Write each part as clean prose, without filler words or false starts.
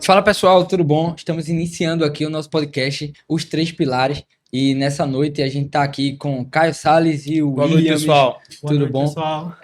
Fala pessoal, tudo bom? Estamos iniciando aqui o nosso podcast, Os Três Pilares. E nessa noite a gente tá aqui com Caio Salles e o Boa noite, Williams. pessoal. Boa Tudo noite, bom? pessoal.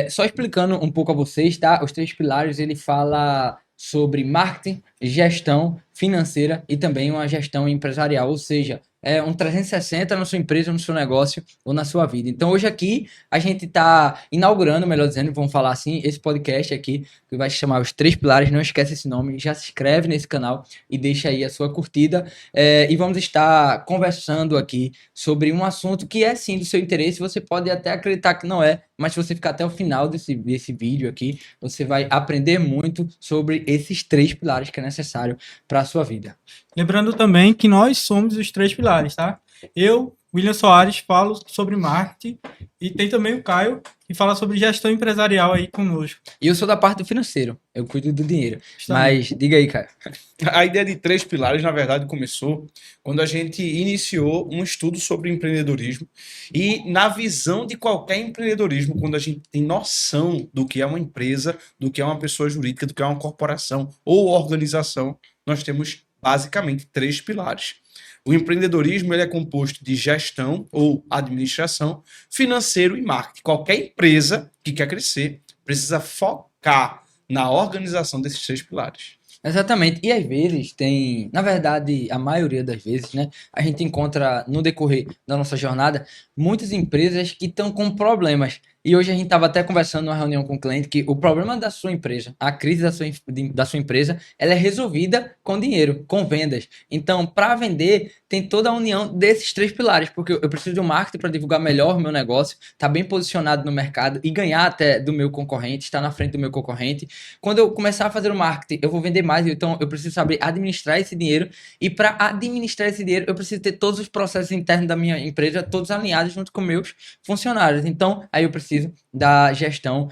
Só explicando um pouco a vocês, tá? Os Três Pilares, ele fala sobre marketing, gestão financeira e também uma gestão empresarial, ou seja, é um 360 na sua empresa, no seu negócio ou na sua vida. Então hoje aqui a gente está inaugurando, melhor dizendo, vamos falar assim, esse podcast aqui, que vai se chamar Os Três Pilares. Não esquece esse nome, já se inscreve nesse canal e deixa aí a sua curtida. E vamos estar conversando aqui sobre um assunto que é sim do seu interesse. Você pode até acreditar que não é, mas se você ficar até o final desse vídeo aqui, você vai aprender muito sobre esses três pilares que é necessário para a sua vida. Lembrando também que nós somos os três pilares, tá? Eu, William Soares, falo sobre marketing e tem também o Caio, que fala sobre gestão empresarial aí conosco. E eu sou da parte do financeiro, eu cuido do dinheiro. Mas diga aí, Caio. A ideia de três pilares, na verdade, começou quando a gente iniciou um estudo sobre empreendedorismo e na visão de qualquer empreendedorismo, quando a gente tem noção do que é uma empresa, do que é uma pessoa jurídica, do que é uma corporação ou organização, nós temos basicamente três pilares. O empreendedorismo ele é composto de gestão ou administração, financeiro e marketing. Qualquer empresa que quer crescer precisa focar na organização desses três pilares. Exatamente, e às vezes tem, na verdade, a maioria das vezes, né, a gente encontra no decorrer da nossa jornada muitas empresas que estão com problemas. E hoje a gente estava até conversando numa reunião com um cliente que o problema da sua empresa, a crise da sua empresa, ela é resolvida com dinheiro, com vendas. Então, para vender, tem toda a união desses três pilares, porque eu preciso de um marketing para divulgar melhor o meu negócio, estar bem posicionado no mercado e ganhar até do meu concorrente, estar na frente do meu concorrente. Quando eu começar a fazer o marketing, eu vou vender mais, então eu preciso saber administrar esse dinheiro. E para administrar esse dinheiro, eu preciso ter todos os processos internos da minha empresa, todos alinhados junto com meus funcionários. Então, aí eu preciso da gestão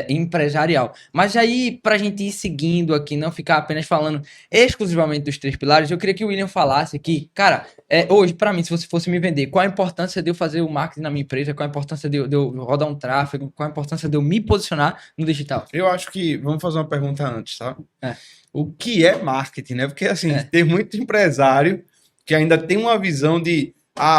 empresarial. Mas aí, para a gente ir seguindo aqui, não ficar apenas falando exclusivamente dos três pilares, eu queria que o William falasse aqui, cara, hoje, para mim, se você fosse me vender, qual a importância de eu fazer o marketing na minha empresa, qual a importância de eu rodar um tráfego, qual a importância de eu me posicionar no digital? Eu acho que, vamos fazer uma pergunta antes, tá? O que é marketing, né? Porque, assim, tem muito empresário que ainda tem uma visão de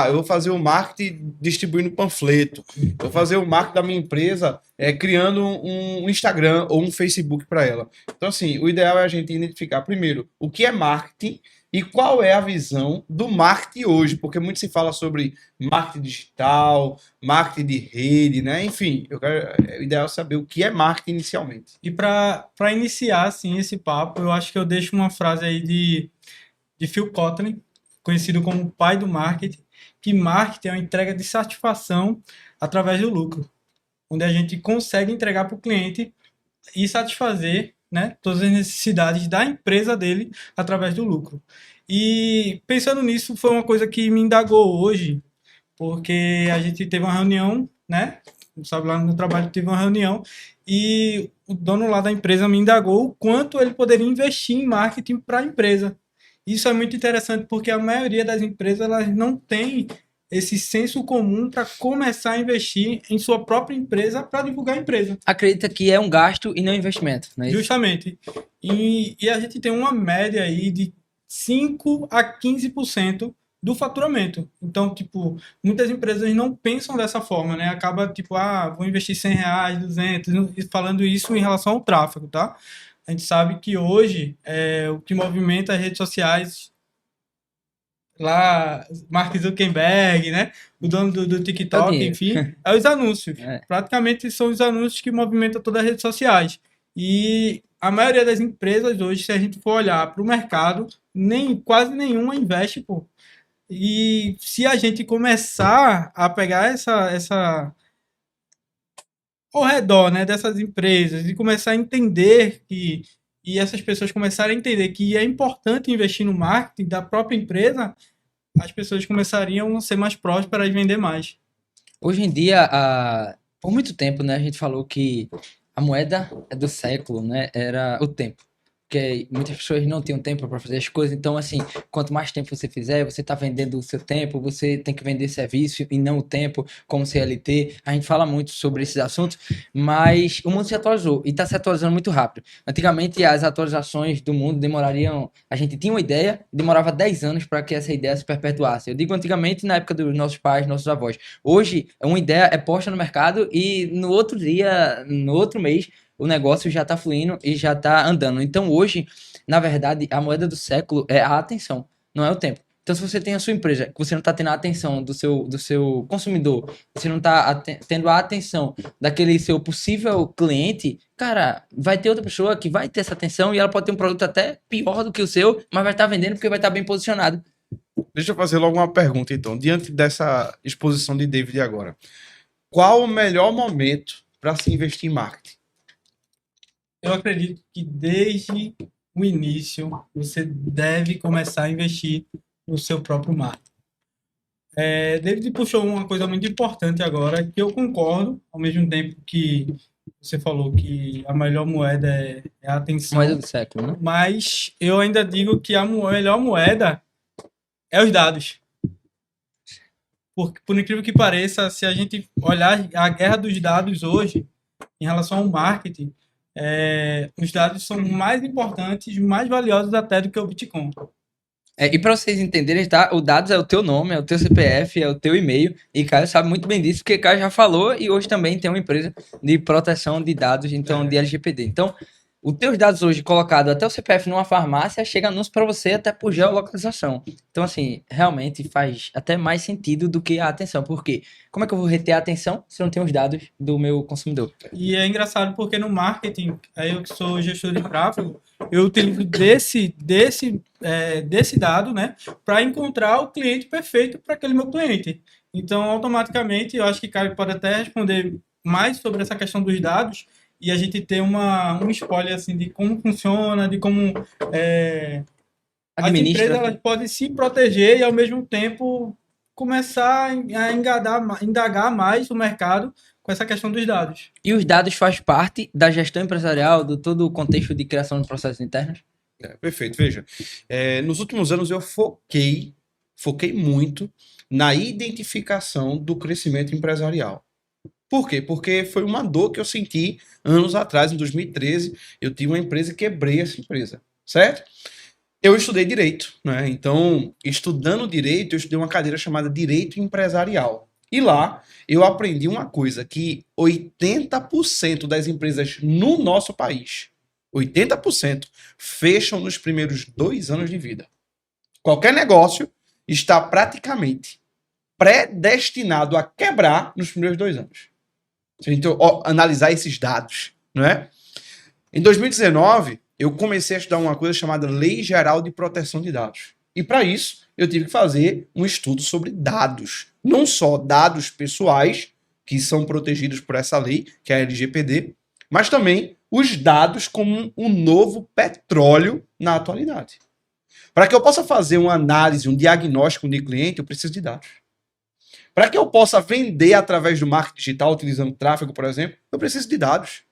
eu vou fazer o marketing distribuindo panfleto. Vou fazer o marketing da minha empresa criando um Instagram ou um Facebook para ela. Então, assim, o ideal é a gente identificar primeiro o que é marketing e qual é a visão do marketing hoje. Porque muito se fala sobre marketing digital, marketing de rede, né? Enfim, o ideal é saber o que é marketing inicialmente. E para iniciar assim, esse papo, eu acho que eu deixo uma frase aí de Phil Kotler, conhecido como o pai do marketing, que marketing é uma entrega de satisfação através do lucro, onde a gente consegue entregar para o cliente e satisfazer, né, todas as necessidades da empresa dele através do lucro. E pensando nisso, foi uma coisa que me indagou hoje, porque a gente teve uma reunião, né, sabe, lá no trabalho teve uma reunião e o dono lá da empresa me indagou o quanto ele poderia investir em marketing para a empresa. Isso é muito interessante porque a maioria das empresas elas não tem esse senso comum para começar a investir em sua própria empresa para divulgar a empresa. Acredita que é um gasto e não investimento, não é isso? Justamente. E a gente tem uma média aí de 5 a 15% do faturamento. Então, tipo, muitas empresas não pensam dessa forma, né? Acaba, tipo, vou investir R$100, 200, falando isso em relação ao tráfego, tá? A gente sabe que hoje o que movimenta as redes sociais lá, Mark Zuckerberg, né? O dono do TikTok, enfim, é os anúncios. Praticamente são os anúncios que movimentam todas as redes sociais. E a maioria das empresas hoje, se a gente for olhar para o mercado, quase nenhuma investe, pô. E se a gente começar a pegar essa ao redor, né, dessas empresas e começar a entender e essas pessoas começarem a entender que é importante investir no marketing da própria empresa, as pessoas começariam a ser mais prósperas e vender mais. Hoje em dia, por muito tempo, né, a gente falou que a moeda do século, né, era o tempo. porque muitas pessoas não têm tempo para fazer as coisas. Então, assim, quanto mais tempo você fizer, você está vendendo o seu tempo, você tem que vender serviço e não o tempo, como CLT. A gente fala muito sobre esses assuntos, mas o mundo se atualizou e está se atualizando muito rápido. Antigamente, as atualizações do mundo demorariam... A gente tinha uma ideia, demorava 10 anos para que essa ideia se perpetuasse. Eu digo antigamente, na época dos nossos pais, nossos avós. Hoje, uma ideia é posta no mercado e no outro dia, no outro mês, o negócio já está fluindo e já está andando. Então, hoje, na verdade, a moeda do século é a atenção, não é o tempo. Então, se você tem a sua empresa, que você não está tendo a atenção do seu consumidor, você não está tendo a atenção daquele seu possível cliente, cara, vai ter outra pessoa que vai ter essa atenção e ela pode ter um produto até pior do que o seu, mas vai estar vendendo porque vai estar bem posicionado. Deixa eu fazer logo uma pergunta, então. Diante dessa exposição de David agora, qual o melhor momento para se investir em marketing? Eu acredito que desde o início você deve começar a investir no seu próprio marketing. David puxou uma coisa muito importante agora, que eu concordo, ao mesmo tempo que você falou que a melhor moeda é a atenção. Moeda do século, né? Mas eu ainda digo que a melhor moeda é os dados. Por incrível que pareça, se a gente olhar a guerra dos dados hoje, em relação ao marketing, os dados são mais importantes, mais valiosos até do que o Bitcoin. E para vocês entenderem, tá? O dados é o teu nome, é o teu CPF, é o teu e-mail. E Caio sabe muito bem disso, porque Caio já falou e hoje também tem uma empresa de proteção de dados, então de LGPD. Então, os teus dados hoje colocados até o CPF numa farmácia, chega anúncio para você até por geolocalização. Então, assim, realmente faz até mais sentido do que a atenção. Por quê? Como é que eu vou reter a atenção se eu não tenho os dados do meu consumidor? E é engraçado porque no marketing, eu que sou gestor de tráfego, eu utilizo desse dado, né, para encontrar o cliente perfeito para aquele meu cliente. Então, automaticamente, eu acho que Caio pode até responder mais sobre essa questão dos dados e a gente ter um spoiler assim de como funciona, de como as empresas elas podem se proteger e ao mesmo tempo começar a indagar mais o mercado com essa questão dos dados. E os dados faz parte da gestão empresarial, do todo o contexto de criação de processos internos? Perfeito, veja. Nos últimos anos eu foquei muito na identificação do crescimento empresarial. Por quê? Porque foi uma dor que eu senti anos atrás, em 2013, eu tive uma empresa e quebrei essa empresa, certo? Eu estudei Direito, né? Então, estudando Direito, eu estudei uma cadeira chamada Direito Empresarial. E lá, eu aprendi uma coisa, que 80% das empresas no nosso país, 80%, fecham nos primeiros 2 anos de vida. Qualquer negócio está praticamente predestinado a quebrar nos primeiros 2 anos. Se a gente analisar esses dados, não é? Em 2019, eu comecei a estudar uma coisa chamada Lei Geral de Proteção de Dados. E para isso, eu tive que fazer um estudo sobre dados. Não só dados pessoais, que são protegidos por essa lei, que é a LGPD, mas também os dados como um novo petróleo na atualidade. Para que eu possa fazer uma análise, um diagnóstico de cliente, eu preciso de dados. Para que eu possa vender através do marketing digital, utilizando tráfego, por exemplo, eu preciso de dados.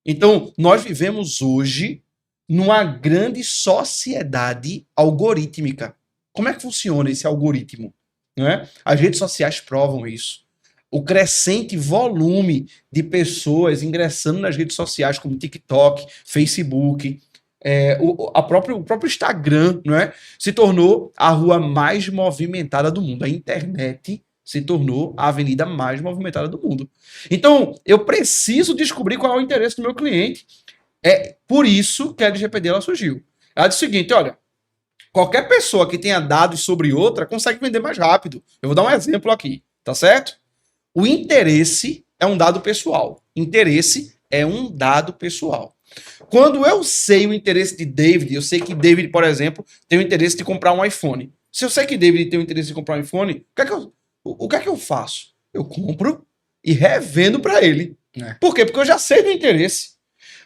Então, nós vivemos hoje numa grande sociedade algorítmica. Como é que funciona esse algoritmo? Não é? As redes sociais provam isso. O crescente volume de pessoas ingressando nas redes sociais, como TikTok, Facebook, o próprio Instagram, não é? Se tornou a rua mais movimentada do mundo. A internet se tornou a avenida mais movimentada do mundo. Então, eu preciso descobrir qual é o interesse do meu cliente. É por isso que a LGPD ela surgiu. Ela diz o seguinte, olha, qualquer pessoa que tenha dados sobre outra consegue vender mais rápido. Eu vou dar um exemplo aqui, tá certo? O interesse é um dado pessoal. Interesse é um dado pessoal. Quando eu sei o interesse de David, eu sei que David, por exemplo, tem o interesse de comprar um iPhone. Se eu sei que David tem o interesse de comprar um iPhone, o que é que eu faço? Eu compro e revendo para ele. Por quê? Porque eu já sei do interesse.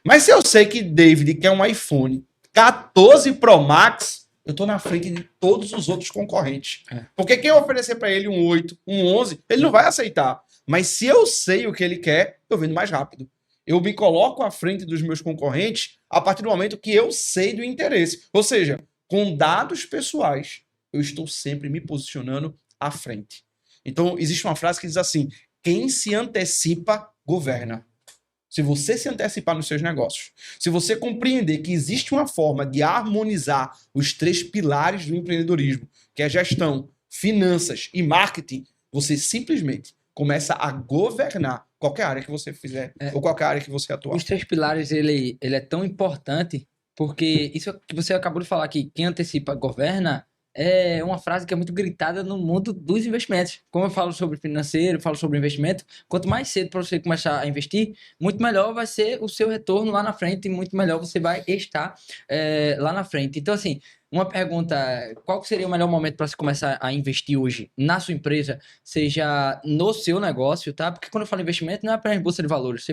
Mas se eu sei que David quer um iPhone 14 Pro Max, eu estou na frente de todos os outros concorrentes. Porque quem oferecer para ele um 8, um 11, ele não vai aceitar. Mas se eu sei o que ele quer, eu vendo mais rápido. Eu me coloco à frente dos meus concorrentes a partir do momento que eu sei do interesse. Ou seja, com dados pessoais, eu estou sempre me posicionando à frente. Então, existe uma frase que diz assim: quem se antecipa, governa. Se você se antecipar nos seus negócios, se você compreender que existe uma forma de harmonizar os 3 pilares do empreendedorismo, que é gestão, finanças e marketing, você simplesmente começa a governar qualquer área que você fizer ou qualquer área que você atuar. Os 3 pilares, ele é tão importante porque isso que você acabou de falar aqui, quem antecipa, governa, é uma frase que é muito gritada no mundo dos investimentos. Como eu falo sobre financeiro, falo sobre investimento, quanto mais cedo para você começar a investir, muito melhor vai ser o seu retorno lá na frente e muito melhor você vai estar lá na frente. Então, assim, uma pergunta: qual seria o melhor momento para você começar a investir hoje na sua empresa, seja no seu negócio, tá? Porque quando eu falo investimento, não é para bolsa de valores.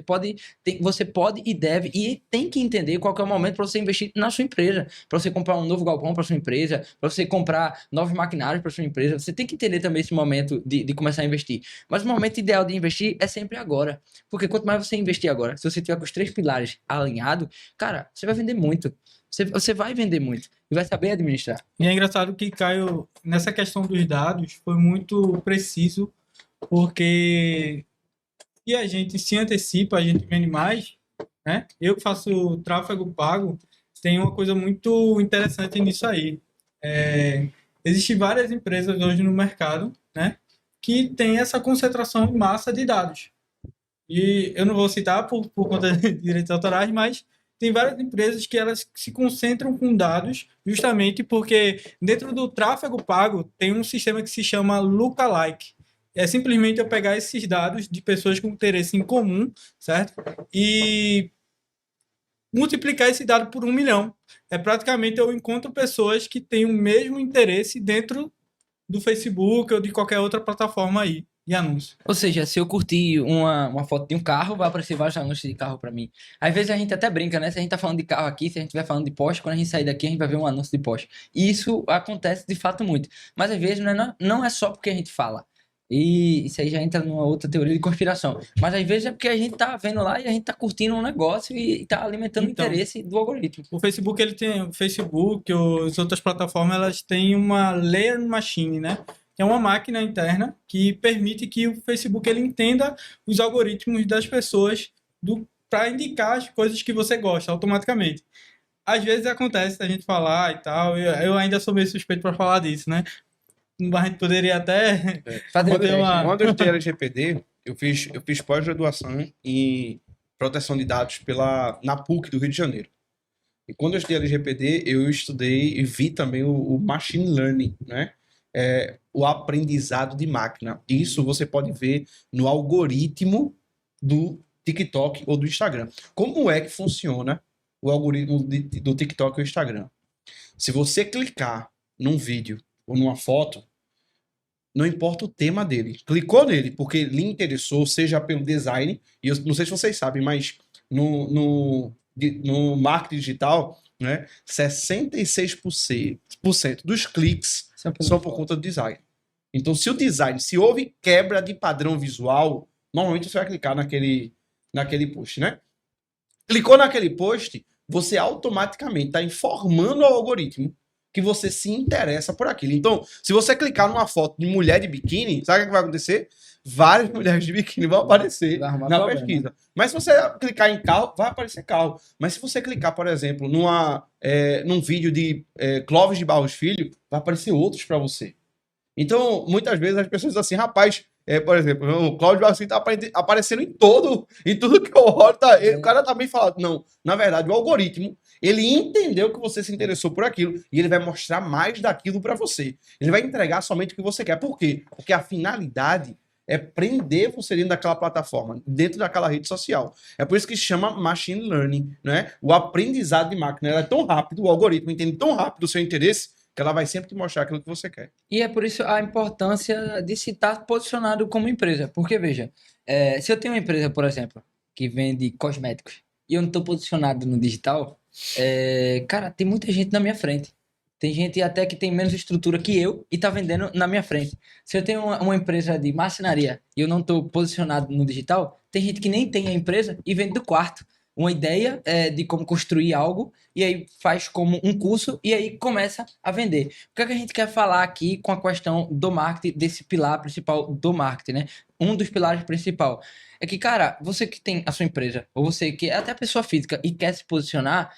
Você pode e deve e tem que entender qual que é o momento para você investir na sua empresa, para você comprar um novo galpão para sua empresa, para você comprar novos maquinários para sua empresa. Você tem que entender também esse momento de começar a investir. Mas o momento ideal de investir é sempre agora. Porque quanto mais você investir agora, se você tiver com os 3 pilares alinhados, cara, você vai vender muito. Você vai vender muito e vai saber administrar. E é engraçado que, Caio, nessa questão dos dados, foi muito preciso, porque e a gente se antecipa, a gente vende mais, né? Eu que faço tráfego pago, tem uma coisa muito interessante nisso aí. Existem várias empresas hoje no mercado, né, que tem essa concentração em massa de dados. E eu não vou citar por conta de direitos autorais, mas tem várias empresas que elas se concentram com dados justamente porque dentro do tráfego pago tem um sistema que se chama lookalike. É simplesmente eu pegar esses dados de pessoas com interesse em comum, certo? E multiplicar esse dado por 1 milhão. Praticamente eu encontro pessoas que têm o mesmo interesse dentro do Facebook ou de qualquer outra plataforma aí de anúncio. Ou seja, se eu curtir uma foto de um carro, vai aparecer vários anúncios de carro para mim. Às vezes a gente até brinca, né? Se a gente tá falando de carro aqui, se a gente estiver falando de Porsche, quando a gente sair daqui, a gente vai ver um anúncio de Porsche. E isso acontece de fato muito. Mas às vezes não é só porque a gente fala. E isso aí já entra numa outra teoria de conspiração. Mas às vezes é porque a gente tá vendo lá e a gente tá curtindo um negócio e tá alimentando o interesse do algoritmo. O Facebook, as outras plataformas, elas têm uma layer machine, né? É uma máquina interna que permite que o Facebook ele entenda os algoritmos das pessoas para indicar as coisas que você gosta automaticamente. Às vezes acontece a gente falar e tal, eu ainda sou meio suspeito para falar disso, né? A gente poderia até fazer Quando eu estudei LGPD, eu fiz pós-graduação em proteção de dados na PUC do Rio de Janeiro. E quando eu estudei LGPD, eu estudei e vi também o machine learning, né? O aprendizado de máquina. Isso você pode ver no algoritmo do TikTok ou do Instagram. Como é que funciona o algoritmo do TikTok ou Instagram? Se você clicar num vídeo ou numa foto, não importa o tema dele. Clicou nele porque lhe interessou, seja pelo design, e eu não sei se vocês sabem, mas no marketing digital, né, 66% dos cliques são por conta do design. Então, se houve quebra de padrão visual, normalmente você vai clicar naquele post, né? Clicou naquele post, você automaticamente está informando ao algoritmo que você se interessa por aquilo. Então, se você clicar numa foto de mulher de biquíni, sabe o que vai acontecer? Várias mulheres de biquíni vão aparecer na pesquisa. Mas se você clicar em carro, vai aparecer carro. Mas se você clicar, por exemplo, num vídeo de Clóvis de Barros Filho, vai aparecer outros para você. Então, muitas vezes as pessoas dizem assim, rapaz, por exemplo, o Cláudio Barros Filho tá aparecendo em tudo que eu olho, o cara tá bem falado. Não, na verdade, o algoritmo, ele entendeu que você se interessou por aquilo e ele vai mostrar mais daquilo para você. Ele vai entregar somente o que você quer. Por quê? Porque a finalidade é prender você dentro daquela plataforma, dentro daquela rede social. É por isso que se chama machine learning, né? O aprendizado de máquina. Ela é tão rápido, o algoritmo entende tão rápido o seu interesse, que ela vai sempre te mostrar aquilo que você quer. E é por isso a importância de se estar posicionado como empresa. Porque, veja, se eu tenho uma empresa, por exemplo, que vende cosméticos, e eu não estou posicionado no digital, cara, tem muita gente na minha frente. Tem gente até que tem menos estrutura que eu e está vendendo na minha frente. Se eu tenho uma empresa de marcenaria e eu não estou posicionado no digital, tem gente que nem tem a empresa e vende do quarto. Uma ideia de como construir algo, e aí faz como um curso, e aí começa a vender. O que é que a gente quer falar aqui com a questão do marketing, desse pilar principal do marketing, né? Um dos pilares principal é que, cara, você que tem a sua empresa, ou você que é até pessoa física e quer se posicionar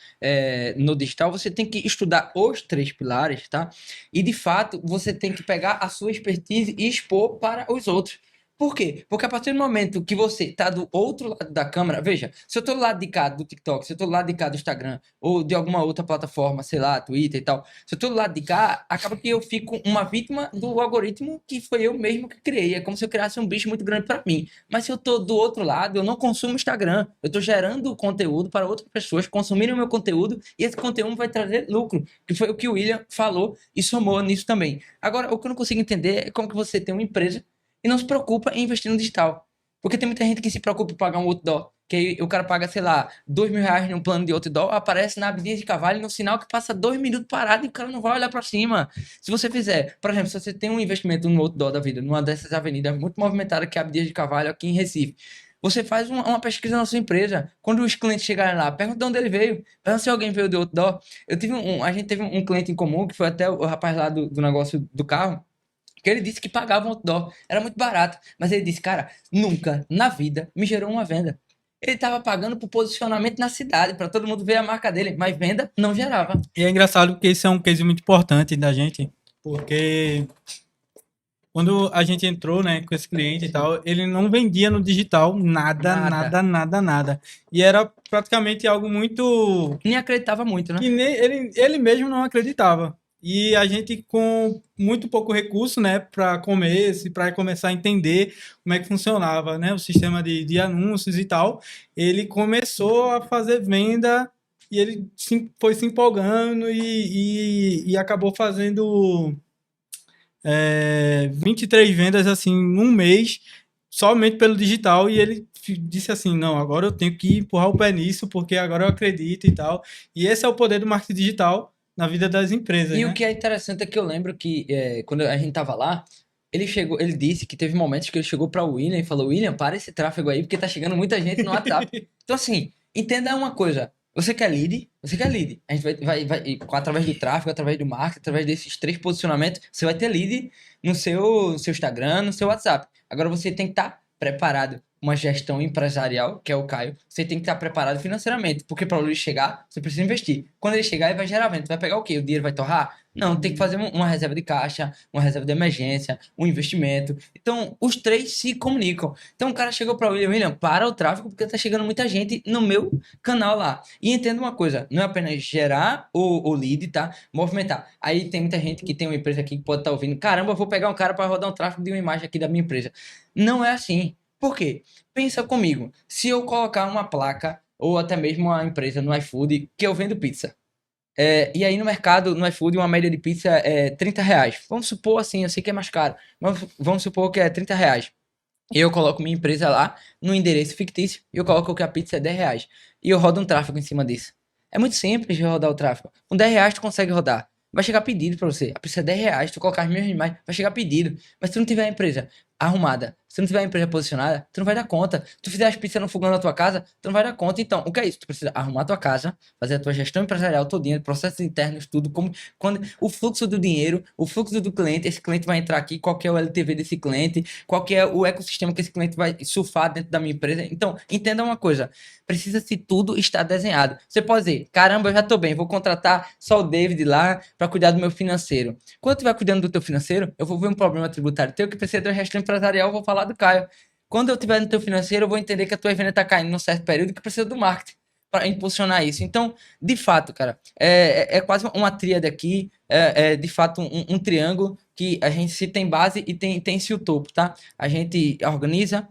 no digital, você tem que estudar os 3 pilares, tá? E, de fato, você tem que pegar a sua expertise e expor para os outros. Por quê? Porque a partir do momento que você tá do outro lado da câmera, veja, se eu tô do lado de cá do TikTok, se eu tô do lado de cá do Instagram, ou de alguma outra plataforma, sei lá, Twitter e tal, se eu tô do lado de cá, acaba que eu fico uma vítima do algoritmo que foi eu mesmo que criei. É como se eu criasse um bicho muito grande para mim. Mas se eu tô do outro lado, eu não consumo Instagram, eu tô gerando conteúdo para outras pessoas consumirem o meu conteúdo, e esse conteúdo vai trazer lucro, que foi o que o William falou e somou nisso também. Agora, o que eu não consigo entender é como que você tem uma empresa e não se preocupa em investir no digital. Porque tem muita gente que se preocupa em pagar um outdoor. Que aí o cara paga, sei lá, R$ 2.000 num plano de outdoor, aparece na Abdias de Carvalho no sinal que passa 2 minutos parado e o cara não vai olhar pra cima. Se você fizer, por exemplo, se você tem um investimento no outdoor da vida, numa dessas avenidas muito movimentadas que é a Abdias de Carvalho aqui em Recife, você faz uma pesquisa na sua empresa. Quando os clientes chegarem lá, pergunta de onde ele veio. Pergunta se alguém veio do outdoor. A gente teve um cliente em comum, que foi até o rapaz lá do negócio do carro, que ele disse que pagava um outdoor, era muito barato, mas ele disse, cara, nunca na vida me gerou uma venda. Ele estava pagando por posicionamento na cidade, para todo mundo ver a marca dele, mas venda não gerava. E é engraçado porque isso é um case muito importante da gente, porque quando a gente entrou, né, com esse cliente e tal, ele não vendia no digital nada. E era praticamente algo muito... Nem acreditava muito, né? Que nem ele mesmo não acreditava. E a gente, com muito pouco recurso, né, para começar a entender como é que funcionava, né, o sistema de anúncios e tal, ele começou a fazer venda e ele foi se empolgando e acabou fazendo 23 vendas assim num mês, somente pelo digital, e ele disse assim, não, agora eu tenho que empurrar o pé nisso, porque agora eu acredito e tal. E esse é o poder do marketing digital na vida das empresas, E né? o que é interessante é que eu lembro que quando a gente tava lá, ele disse que teve momentos que ele chegou para o William e falou, William, para esse tráfego aí, porque tá chegando muita gente no WhatsApp. Então, assim, entenda uma coisa. Você quer lead? Você quer lead. A gente vai através do tráfego, através do marketing, através desses 3 posicionamentos, você vai ter lead no seu Instagram, no seu WhatsApp. Agora você tem que estar preparado. Uma gestão empresarial, que é o Caio, você tem que estar preparado financeiramente, porque para o lead chegar, você precisa investir. Quando ele chegar, ele vai gerar venda. Vai pegar o quê? O dinheiro vai torrar? Não, tem que fazer uma reserva de caixa, uma reserva de emergência, um investimento. Então, os 3 se comunicam. Então, o cara chegou para o William, para o tráfego, porque tá chegando muita gente no meu canal lá. E entenda uma coisa, não é apenas gerar o lead, tá? Movimentar. Aí tem muita gente que tem uma empresa aqui que pode estar ouvindo, caramba, eu vou pegar um cara para rodar um tráfego de uma imagem aqui da minha empresa. Não é assim. Por quê? Pensa comigo, se eu colocar uma placa, ou até mesmo uma empresa no iFood, que eu vendo pizza, e aí no mercado, no iFood, uma média de pizza é R$ 30. Vamos supor assim, eu sei que é mais caro, mas vamos supor que é R$ 30. Eu coloco minha empresa lá, no endereço fictício, e eu coloco que a pizza é R$ 10. E eu rodo um tráfego em cima disso. É muito simples de rodar o tráfego. Com R$ 10 tu consegue rodar. Vai chegar pedido pra você. A pizza é R$ 10, tu colocar as mesmas imagens, vai chegar pedido. Mas se tu não tiver a empresa arrumada, se tu não tiver a empresa posicionada, tu não vai dar conta. Se tu fizer as pizzas no fogão da tua casa, tu não vai dar conta. Então, o que é isso? Tu precisa arrumar a tua casa, fazer a tua gestão empresarial todinha, processos internos, tudo, o fluxo do dinheiro, o fluxo do cliente, esse cliente vai entrar aqui, qual que é o LTV desse cliente, qual que é o ecossistema que esse cliente vai surfar dentro da minha empresa. Então, entenda uma coisa, precisa-se tudo estar desenhado. Você pode dizer, caramba, eu já tô bem, vou contratar só o David lá para cuidar do meu financeiro. Quando tu estiver cuidando do teu financeiro, eu vou ver um problema tributário teu que precisa de gestão empresarial, eu vou falar do Caio. Quando eu estiver no teu financeiro, eu vou entender que a tua venda está caindo num certo período e que precisa do marketing para impulsionar isso. Então, de fato, cara, é quase uma tríade aqui, de fato um triângulo que a gente se tem base e tem-se o topo, tá? A gente organiza,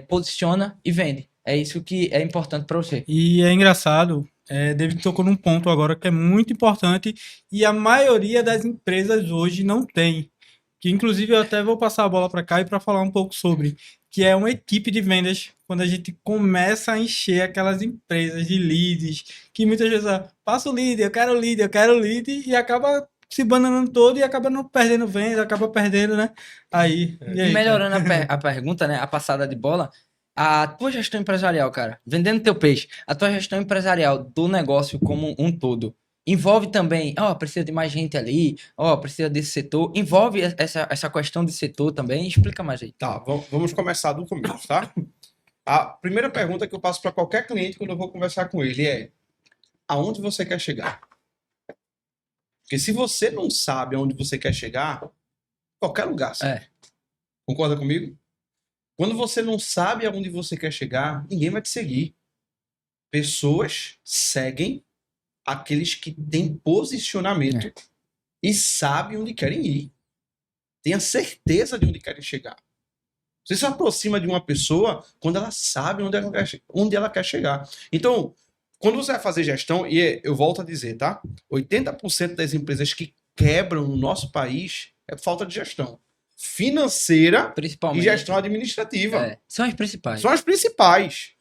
posiciona e vende. É isso que é importante para você. E é engraçado, David tocou num ponto agora que é muito importante e a maioria das empresas hoje não tem. Que inclusive eu até vou passar a bola para cá e para falar um pouco sobre, que é uma equipe de vendas, quando a gente começa a encher aquelas empresas de leads, que muitas vezes passa o lead, eu quero lead, e acaba se bananando todo e acaba não perdendo venda, acaba perdendo, né? Aí, e melhorando a pergunta, né, a passada de bola, A tua gestão empresarial, cara, vendendo teu peixe, a tua gestão empresarial do negócio como um todo, envolve também, precisa de mais gente ali, precisa desse setor, envolve essa questão de setor também? Explica mais aí. Tá, vamos começar do começo, tá? A primeira pergunta que eu passo para qualquer cliente quando eu vou conversar com ele é: aonde você quer chegar? Porque se você não sabe aonde você quer chegar, qualquer lugar, sabe? Concorda comigo? Quando você não sabe aonde você quer chegar, ninguém vai te seguir. Pessoas seguem aqueles que têm posicionamento e sabem onde querem ir. Tenha certeza de onde querem chegar. Você se aproxima de uma pessoa quando ela sabe onde ela quer chegar. Então, quando você vai fazer gestão, e eu volto a dizer, tá? 80% das empresas que quebram no nosso país é falta de gestão financeira e gestão administrativa. São as principais. São as principais.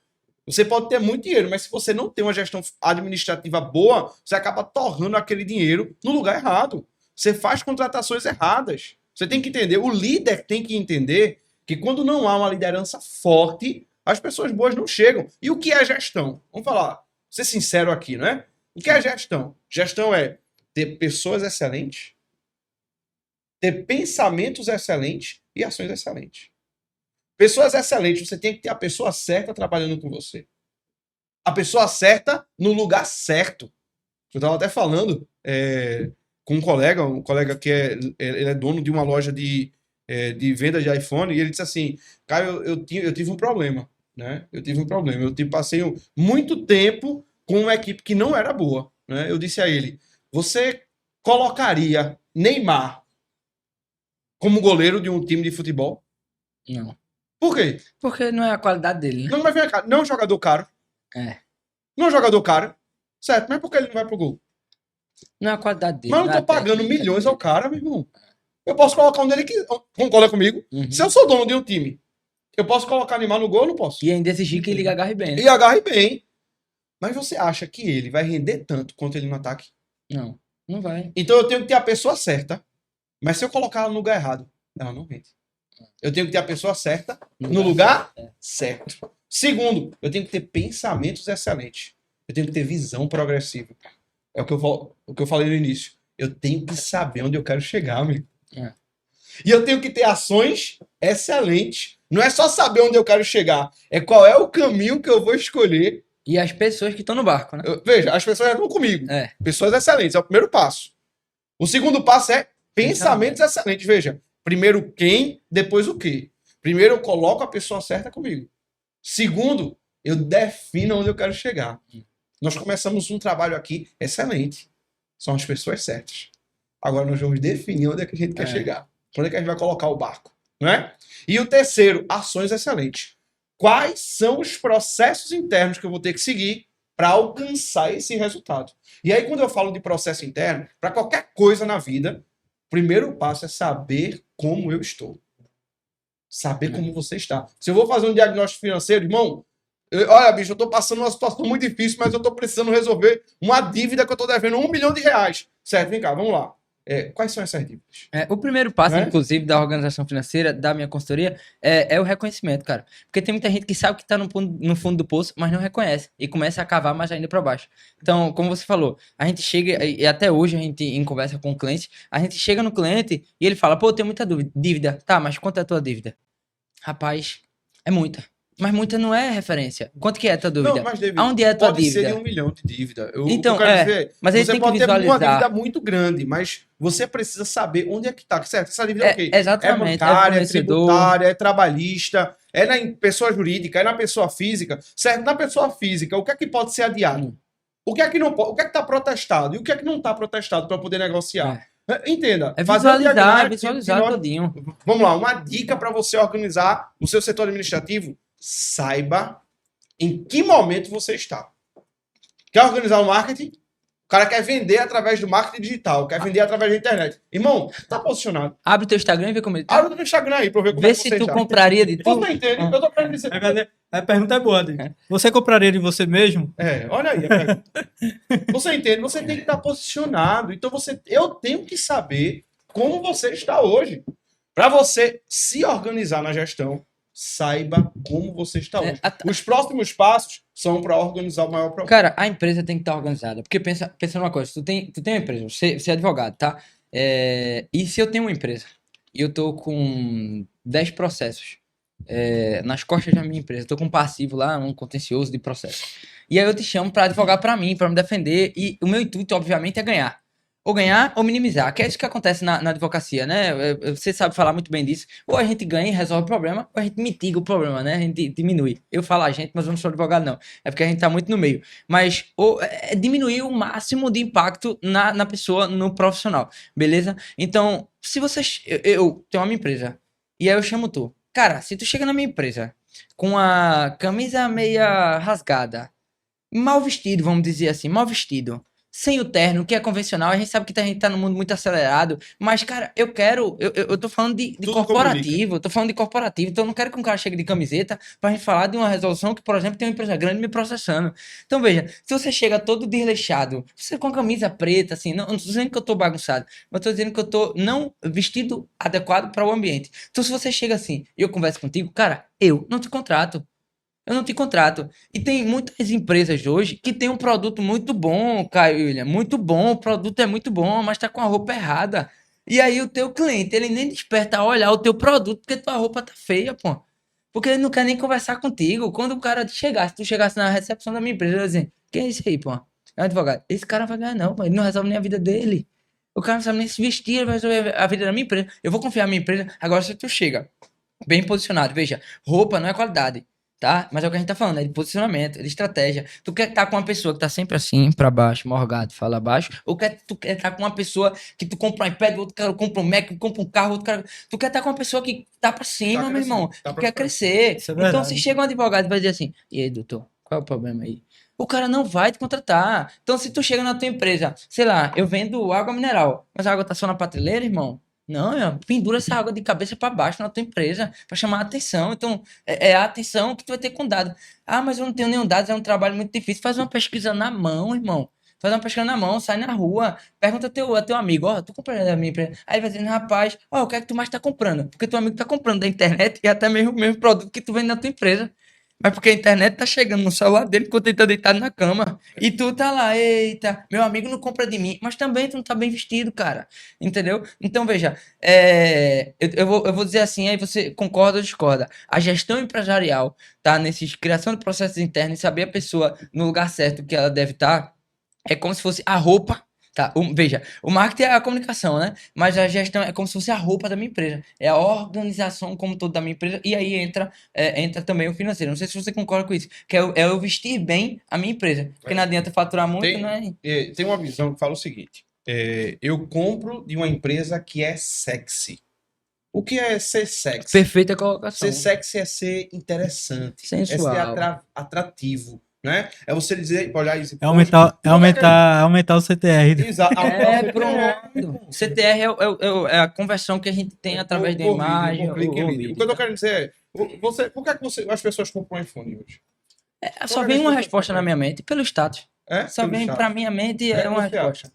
Você pode ter muito dinheiro, mas se você não tem uma gestão administrativa boa, você acaba torrando aquele dinheiro no lugar errado. Você faz contratações erradas. Você tem que entender, o líder tem que entender que quando não há uma liderança forte, as pessoas boas não chegam. E o que é gestão? Vamos falar, ser sincero aqui, não é? O que é gestão? Gestão é ter pessoas excelentes, ter pensamentos excelentes e ações excelentes. Pessoas excelentes, você tem que ter a pessoa certa trabalhando com você. A pessoa certa no lugar certo. Eu estava até falando com um colega que ele é dono de uma loja de venda de iPhone, e ele disse assim: cara, eu tive um problema, né? Eu tive um problema. Eu passei muito tempo com uma equipe que não era boa, né? Eu disse a ele: você colocaria Neymar como goleiro de um time de futebol? Não. Por quê? Porque não é a qualidade dele, né? Não, mas vem cá, não é um jogador caro. Não é um jogador caro. Certo, mas por que ele não vai pro gol? Não é a qualidade dele. Mas eu não tô pagando milhões ao cara, meu irmão. Eu posso colocar um dele que... Concorda comigo? Uhum. Se eu sou dono de um time, eu posso colocar Neymar no gol ou não posso? E ainda exigir que ele agarre bem, né? E agarre bem. Mas você acha que ele vai render tanto quanto ele no ataque? Não, não vai. Então eu tenho que ter a pessoa certa. Mas se eu colocar ela no lugar errado, ela não rende. Eu tenho que ter a pessoa certa no lugar certo. Segundo, eu tenho que ter pensamentos excelentes. Eu tenho que ter visão progressiva. É o que eu falei no início. Eu tenho que saber onde eu quero chegar, amigo. E eu tenho que ter ações excelentes. Não é só saber onde eu quero chegar. É qual é o caminho que eu vou escolher. E as pessoas que estão no barco, né? Veja, as pessoas já estão comigo. Pessoas excelentes. É o primeiro passo. O segundo passo é pensamentos excelentes. Veja, primeiro quem, depois o quê. Primeiro eu coloco a pessoa certa comigo. Segundo, eu defino onde eu quero chegar. Nós começamos um trabalho aqui excelente. São as pessoas certas. Agora nós vamos definir onde é que a gente quer chegar. Onde é que a gente vai colocar o barco. Não é? E o terceiro, ações excelentes. Quais são os processos internos que eu vou ter que seguir para alcançar esse resultado? E aí, quando eu falo de processo interno, para qualquer coisa na vida, o primeiro passo é saber como eu estou. Saber como você está. Se eu vou fazer um diagnóstico financeiro, irmão, olha, bicho, eu estou passando uma situação muito difícil, mas eu estou precisando resolver uma dívida que eu estou devendo R$1 milhão. Certo, vem cá, vamos lá. Quais são essas dívidas? O primeiro passo, inclusive, da organização financeira, da minha consultoria, é o reconhecimento, cara. Porque tem muita gente que sabe que está no fundo do poço, mas não reconhece. E começa a cavar mais ainda para baixo. Então, como você falou, a gente chega, e até hoje a gente, em conversa com o cliente, a gente chega no cliente e ele fala: pô, eu tenho muita dívida. Tá, mas quanto é a tua dívida? Rapaz, é muita. Mas muita não é referência. Quanto que é a tua dúvida? Não, mas David, aonde é a tua dívida? Pode ser de 1 milhão de dívida. Então, mas você pode ter uma dívida muito grande, mas você precisa saber onde é que está. Certo? Essa dívida é o quê? Exatamente. É bancária, é tributária, é trabalhista, é na pessoa jurídica, é na pessoa física. Certo? Na pessoa física, o que é que pode ser adiado? O que é que não pode? O que é que está protestado? E o que é que não está protestado para poder negociar? Entenda. Visualizar todinho. Vamos lá, uma dica para você organizar o seu setor administrativo. Saiba em que momento você está. Quer organizar o marketing? O cara quer vender através do marketing digital, quer vender através da internet. Irmão, tá posicionado. Abre o teu Instagram e vê como ele tá. Abre o teu Instagram aí pra eu ver como é que você está. Vê se tu compraria de tudo. Você entende? Eu tô querendo dizer. A pergunta é boa, Adri. Você compraria de você mesmo? Olha aí a pergunta. Você entende? Você tem que estar posicionado. Então eu tenho que saber como você está hoje. Para você se organizar na gestão, saiba como você está hoje. Os próximos passos são para organizar o maior problema. Cara, a empresa tem que estar organizada. Porque pensa numa coisa, tu tem uma empresa, você é advogado, tá? E se eu tenho uma empresa e eu tô com 10 processos nas costas da minha empresa, eu tô com um passivo lá, um contencioso de processo. E aí eu te chamo para advogar para mim, para me defender, e o meu intuito, obviamente, é ganhar. Ou ganhar ou minimizar, que é isso que acontece na advocacia, né? Você sabe falar muito bem disso. Ou a gente ganha e resolve o problema, ou a gente mitiga o problema, né? A gente diminui. Eu falo a gente, mas eu não sou advogado, não. É porque a gente tá muito no meio. Mas diminuir o máximo de impacto na pessoa, no profissional, beleza? Então, se você... Eu tenho uma empresa, e aí eu chamo tu. Cara, se tu chega na minha empresa com a camisa meia rasgada, mal vestido, vamos dizer assim, mal vestido, sem o terno, que é convencional, a gente sabe que a gente tá num mundo muito acelerado, mas, cara, eu tô falando de corporativo, eu tô falando de corporativo, então eu não quero que um cara chegue de camiseta pra gente falar de uma resolução que, por exemplo, tem uma empresa grande me processando. Então, veja, se você chega todo desleixado, você com a camisa preta, assim, não tô dizendo que eu tô bagunçado, mas tô dizendo que eu tô não vestido adequado para o ambiente. Então, se você chega assim e eu converso contigo, cara, eu não te contrato. Eu não te contrato. E tem muitas empresas hoje que tem um produto muito bom, Caio William, muito bom, o produto é muito bom, mas tá com a roupa errada. E aí o teu cliente, ele nem desperta a olhar o teu produto porque tua roupa tá feia, pô. Porque ele não quer nem conversar contigo. Quando o cara chegasse, tu chegasse na recepção da minha empresa, eu ia dizer, quem é esse aí, pô? É um advogado. Esse cara vai ganhar não, pô. Ele não resolve nem a vida dele. O cara não sabe nem se vestir, ele vai resolver a vida da minha empresa. Eu vou confiar na minha empresa. Agora se tu chega bem posicionado, veja, roupa não é qualidade. Tá? Mas é o que a gente tá falando, é de posicionamento, de estratégia. Tu quer estar com uma pessoa que tá sempre assim, pra baixo, morgado, fala baixo, ou tu quer estar com uma pessoa que tu compra um iPad, outro cara compra um Mac, compra um carro, outro cara... Tu quer estar com uma pessoa que tá pra cima, meu irmão. Tu quer crescer. Então, se chega um advogado e vai dizer assim, e aí, doutor, qual é o problema aí? O cara não vai te contratar. Então, se tu chega na tua empresa, sei lá, eu vendo água mineral, mas a água tá só na prateleira, irmão? Não, pendura essa água de cabeça para baixo na tua empresa para chamar a atenção. Então, é a atenção que tu vai ter com dados. Ah, mas eu não tenho nenhum dados, é um trabalho muito difícil. Faz uma pesquisa na mão, irmão. Faz uma pesquisa na mão, sai na rua, pergunta a teu amigo, ó, tu compra da minha empresa? Aí vai dizendo, rapaz, ó, o que é que tu mais tá comprando? Porque teu amigo tá comprando da internet e até mesmo o mesmo produto que tu vende na tua empresa. Mas porque a internet tá chegando no celular dele enquanto ele tá deitado na cama. E tu tá lá, eita, meu amigo não compra de mim. Mas também tu não tá bem vestido, cara. Entendeu? Então, veja, eu vou dizer assim, aí você concorda ou discorda. A gestão empresarial, tá? Nesse criação de processos internos e saber a pessoa no lugar certo que ela deve estar, é como se fosse a roupa. Tá, veja, o marketing é a comunicação, né? Mas a gestão é como se fosse a roupa da minha empresa. É a organização como todo da minha empresa. E aí entra também o financeiro. Não sei se você concorda com isso. Que é eu vestir bem a minha empresa. Porque não adianta faturar muito, né? Tem uma visão que fala o seguinte. Eu compro de uma empresa que é sexy. O que é ser sexy? Perfeita colocação. Ser sexy é ser interessante. Sensual. É ser atrativo. Né? É você dizer, olhar isso. Aumentar o CTR. Exato. Pronto. CTR é a conversão que a gente tem através da imagem. O que eu tô querendo dizer é, por que as pessoas compram um iPhone hoje? Só vem uma resposta na minha mente pelo status. Só vem pra minha mente uma resposta.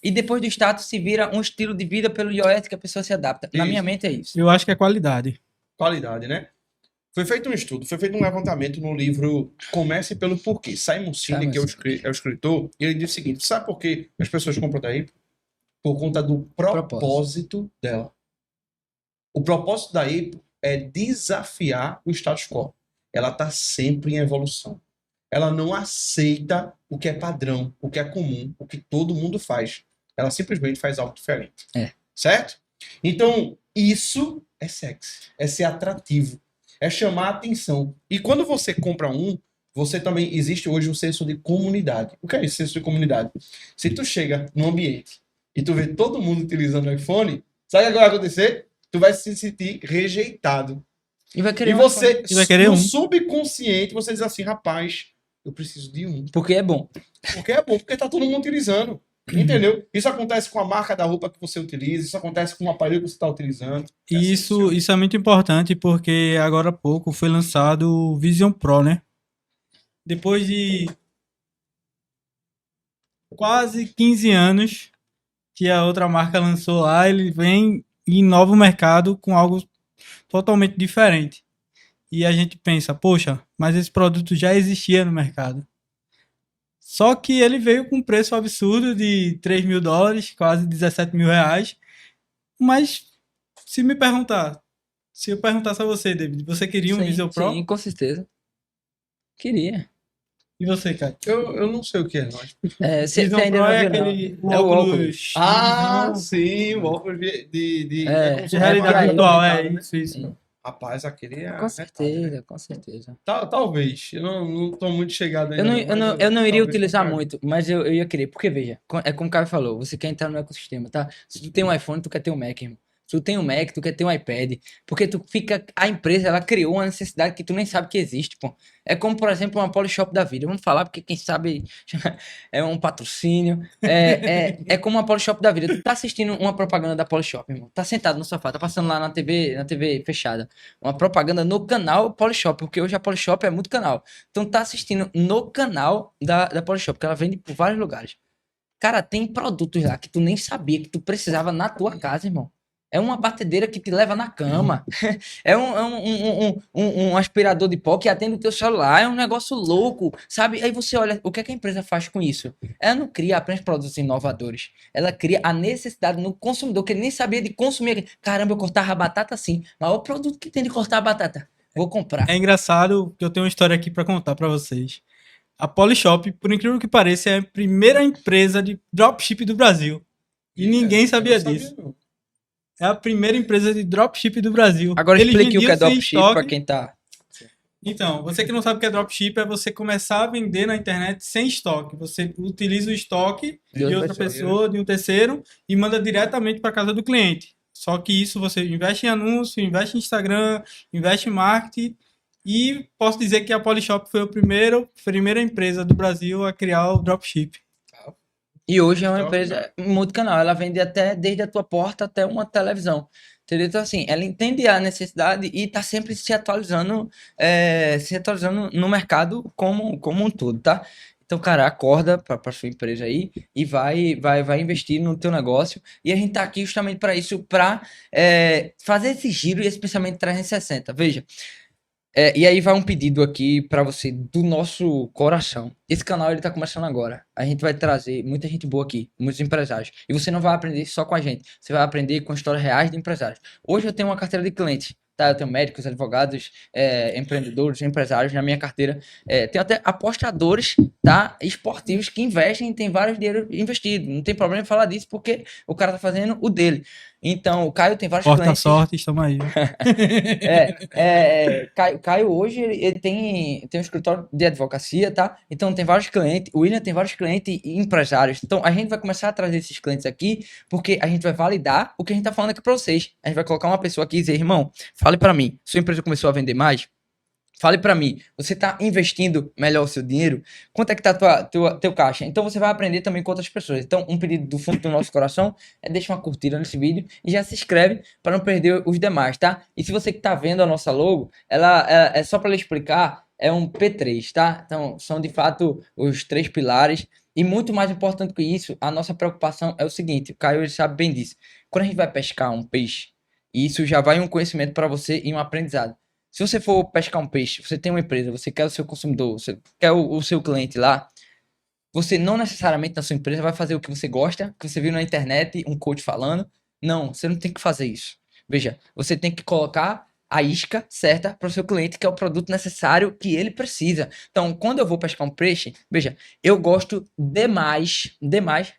E depois do status se vira um estilo de vida pelo iOS que a pessoa se adapta. Na minha mente é isso. Eu acho que é qualidade. Qualidade, né? Foi feito um estudo, foi feito um levantamento no livro Comece pelo Porquê. Simon Sinek, que é o escritor, ele diz o seguinte, sabe por que as pessoas compram daí? Por conta do propósito dela. O propósito da Apple é desafiar o status quo. Ela está sempre em evolução. Ela não aceita o que é padrão, o que é comum, o que todo mundo faz. Ela simplesmente faz algo diferente. Certo? Então, isso é sexy. É ser atrativo. É chamar a atenção. E quando você compra você também... Existe hoje um senso de comunidade. O que é esse senso de comunidade? Se tu chega num ambiente e tu vê todo mundo utilizando o iPhone, sabe o que vai acontecer? Tu vai se sentir rejeitado. E vai querer no subconsciente, você diz assim, rapaz, eu preciso de um. Porque é bom. Porque tá todo mundo utilizando. Entendeu? Isso acontece com a marca da roupa que você utiliza, isso acontece com o aparelho que você está utilizando. Isso é muito importante porque agora há pouco foi lançado o Vision Pro, né? Depois de quase 15 anos que a outra marca lançou lá, ele vem e inova o mercado com algo totalmente diferente. e a gente pensa, poxa, mas esse produto já existia no mercado. Só que ele veio com um preço absurdo de $3.000, quase R$17.000. Mas se eu perguntasse a você, David, você queria um Visor Pro? Sim, com certeza. Queria. E você, cara? Eu não sei o que é, não. Você Visor ainda Pro não é viu, não. aquele É o óculos. Sim, o óculos de É realidade porque virtual, aumentada, né? isso. Rapaz, aquele é Com arretado, né? certeza, com certeza. Talvez. Eu não tô muito chegado Eu ainda, eu não iria talvez utilizar compraria. muito, mas eu ia querer. Porque, veja, é como o Caio falou, você quer entrar no ecossistema, tá? Se tu tem um iPhone, tu quer ter um Mac, irmão. Se tu tem um Mac, tu quer ter um iPad. Porque tu fica. A empresa, ela criou uma necessidade que tu nem sabe que existe, pô. É como, por exemplo, uma Polishop da vida. Vamos falar, porque quem sabe é um patrocínio. É como uma Polishop da vida. Tu tá assistindo uma propaganda da Polishop, irmão. Tá sentado no sofá, tá passando lá na TV fechada. Uma propaganda no canal Polishop, porque hoje a Polishop é muito canal. Então tá assistindo no canal da Polishop, que ela vende por vários lugares. Cara, tem produtos lá que tu nem sabia que tu precisava na tua casa, irmão. É uma batedeira que te leva na cama. É um aspirador de pó que atende o teu celular. É um negócio louco, sabe? Aí você olha, o que é que a empresa faz com isso? Ela não cria apenas produtos inovadores. Ela cria a necessidade no consumidor, que ele nem sabia de consumir. Caramba, eu cortava a batata assim. Mas olha o produto que tem de cortar a batata. Vou comprar. É engraçado que eu tenho uma história aqui para contar para vocês. A Polishop, por incrível que pareça, é a primeira empresa de dropship do Brasil. E ninguém sabia disso. Não. É a primeira empresa de dropship do Brasil. Agora Eles explique o que é vendiam sem dropship estoque. pra quem tá. Então, você que não sabe o que é dropship, é você começar a vender na internet sem estoque. Você utiliza o estoque de outra pessoa, de um terceiro, e manda diretamente para casa do cliente. Só que isso você investe em anúncio, investe em Instagram, investe em marketing. E posso dizer que a Polishop foi a primeira empresa do Brasil a criar o dropship. E hoje é uma empresa multicanal. Ela vende até desde a tua porta até uma televisão. Entendeu? Então, assim, ela entende a necessidade e está sempre se atualizando no mercado como um todo, tá? Então, cara, acorda para sua empresa aí e vai investir no teu negócio. E a gente tá aqui justamente para isso, para fazer esse giro e esse pensamento 360. Veja. E aí vai um pedido aqui para você do nosso coração. Esse canal ele tá começando agora. A gente vai trazer muita gente boa aqui, muitos empresários. E você não vai aprender só com a gente. Você vai aprender com histórias reais de empresários. Hoje eu tenho uma carteira de clientes. Tá, eu tenho médicos, advogados, empreendedores, empresários na minha carteira. Tenho até apostadores, tá, esportivos que investem e tem vários dinheiro investido. Não tem problema em falar disso porque o cara tá fazendo o dele. Então, o Caio tem vários Porta clientes. sorte, estamos aí. Caio hoje ele tem um escritório de advocacia, tá? Então tem vários clientes. O William tem vários clientes e empresários. Então a gente vai começar a trazer esses clientes aqui porque a gente vai validar o que a gente tá falando aqui para vocês. A gente vai colocar uma pessoa aqui e dizer, irmão, fale para mim, sua empresa começou a vender mais? Fale para mim, você está investindo melhor o seu dinheiro? Quanto é que tá teu caixa? Então você vai aprender também com outras pessoas. Então, um pedido do fundo do nosso coração é deixa uma curtida nesse vídeo e já se inscreve para não perder os demais, tá? E se você que tá vendo a nossa logo, ela é só para lhe explicar, é um P3, tá? Então, são de fato os 3 pilares. E muito mais importante que isso, a nossa preocupação é o seguinte, o Caio ele sabe bem disso. Quando a gente vai pescar um peixe, isso já vai um conhecimento para você e um aprendizado. Se você for pescar um peixe, você tem uma empresa, você quer o seu consumidor, você quer o seu cliente lá, você não necessariamente na sua empresa vai fazer o que você gosta, que você viu na internet, um coach falando. Não, você não tem que fazer isso. Veja, você tem que colocar a isca certa para o seu cliente, que é o produto necessário que ele precisa. Então, quando eu vou pescar um peixe, veja, eu gosto demais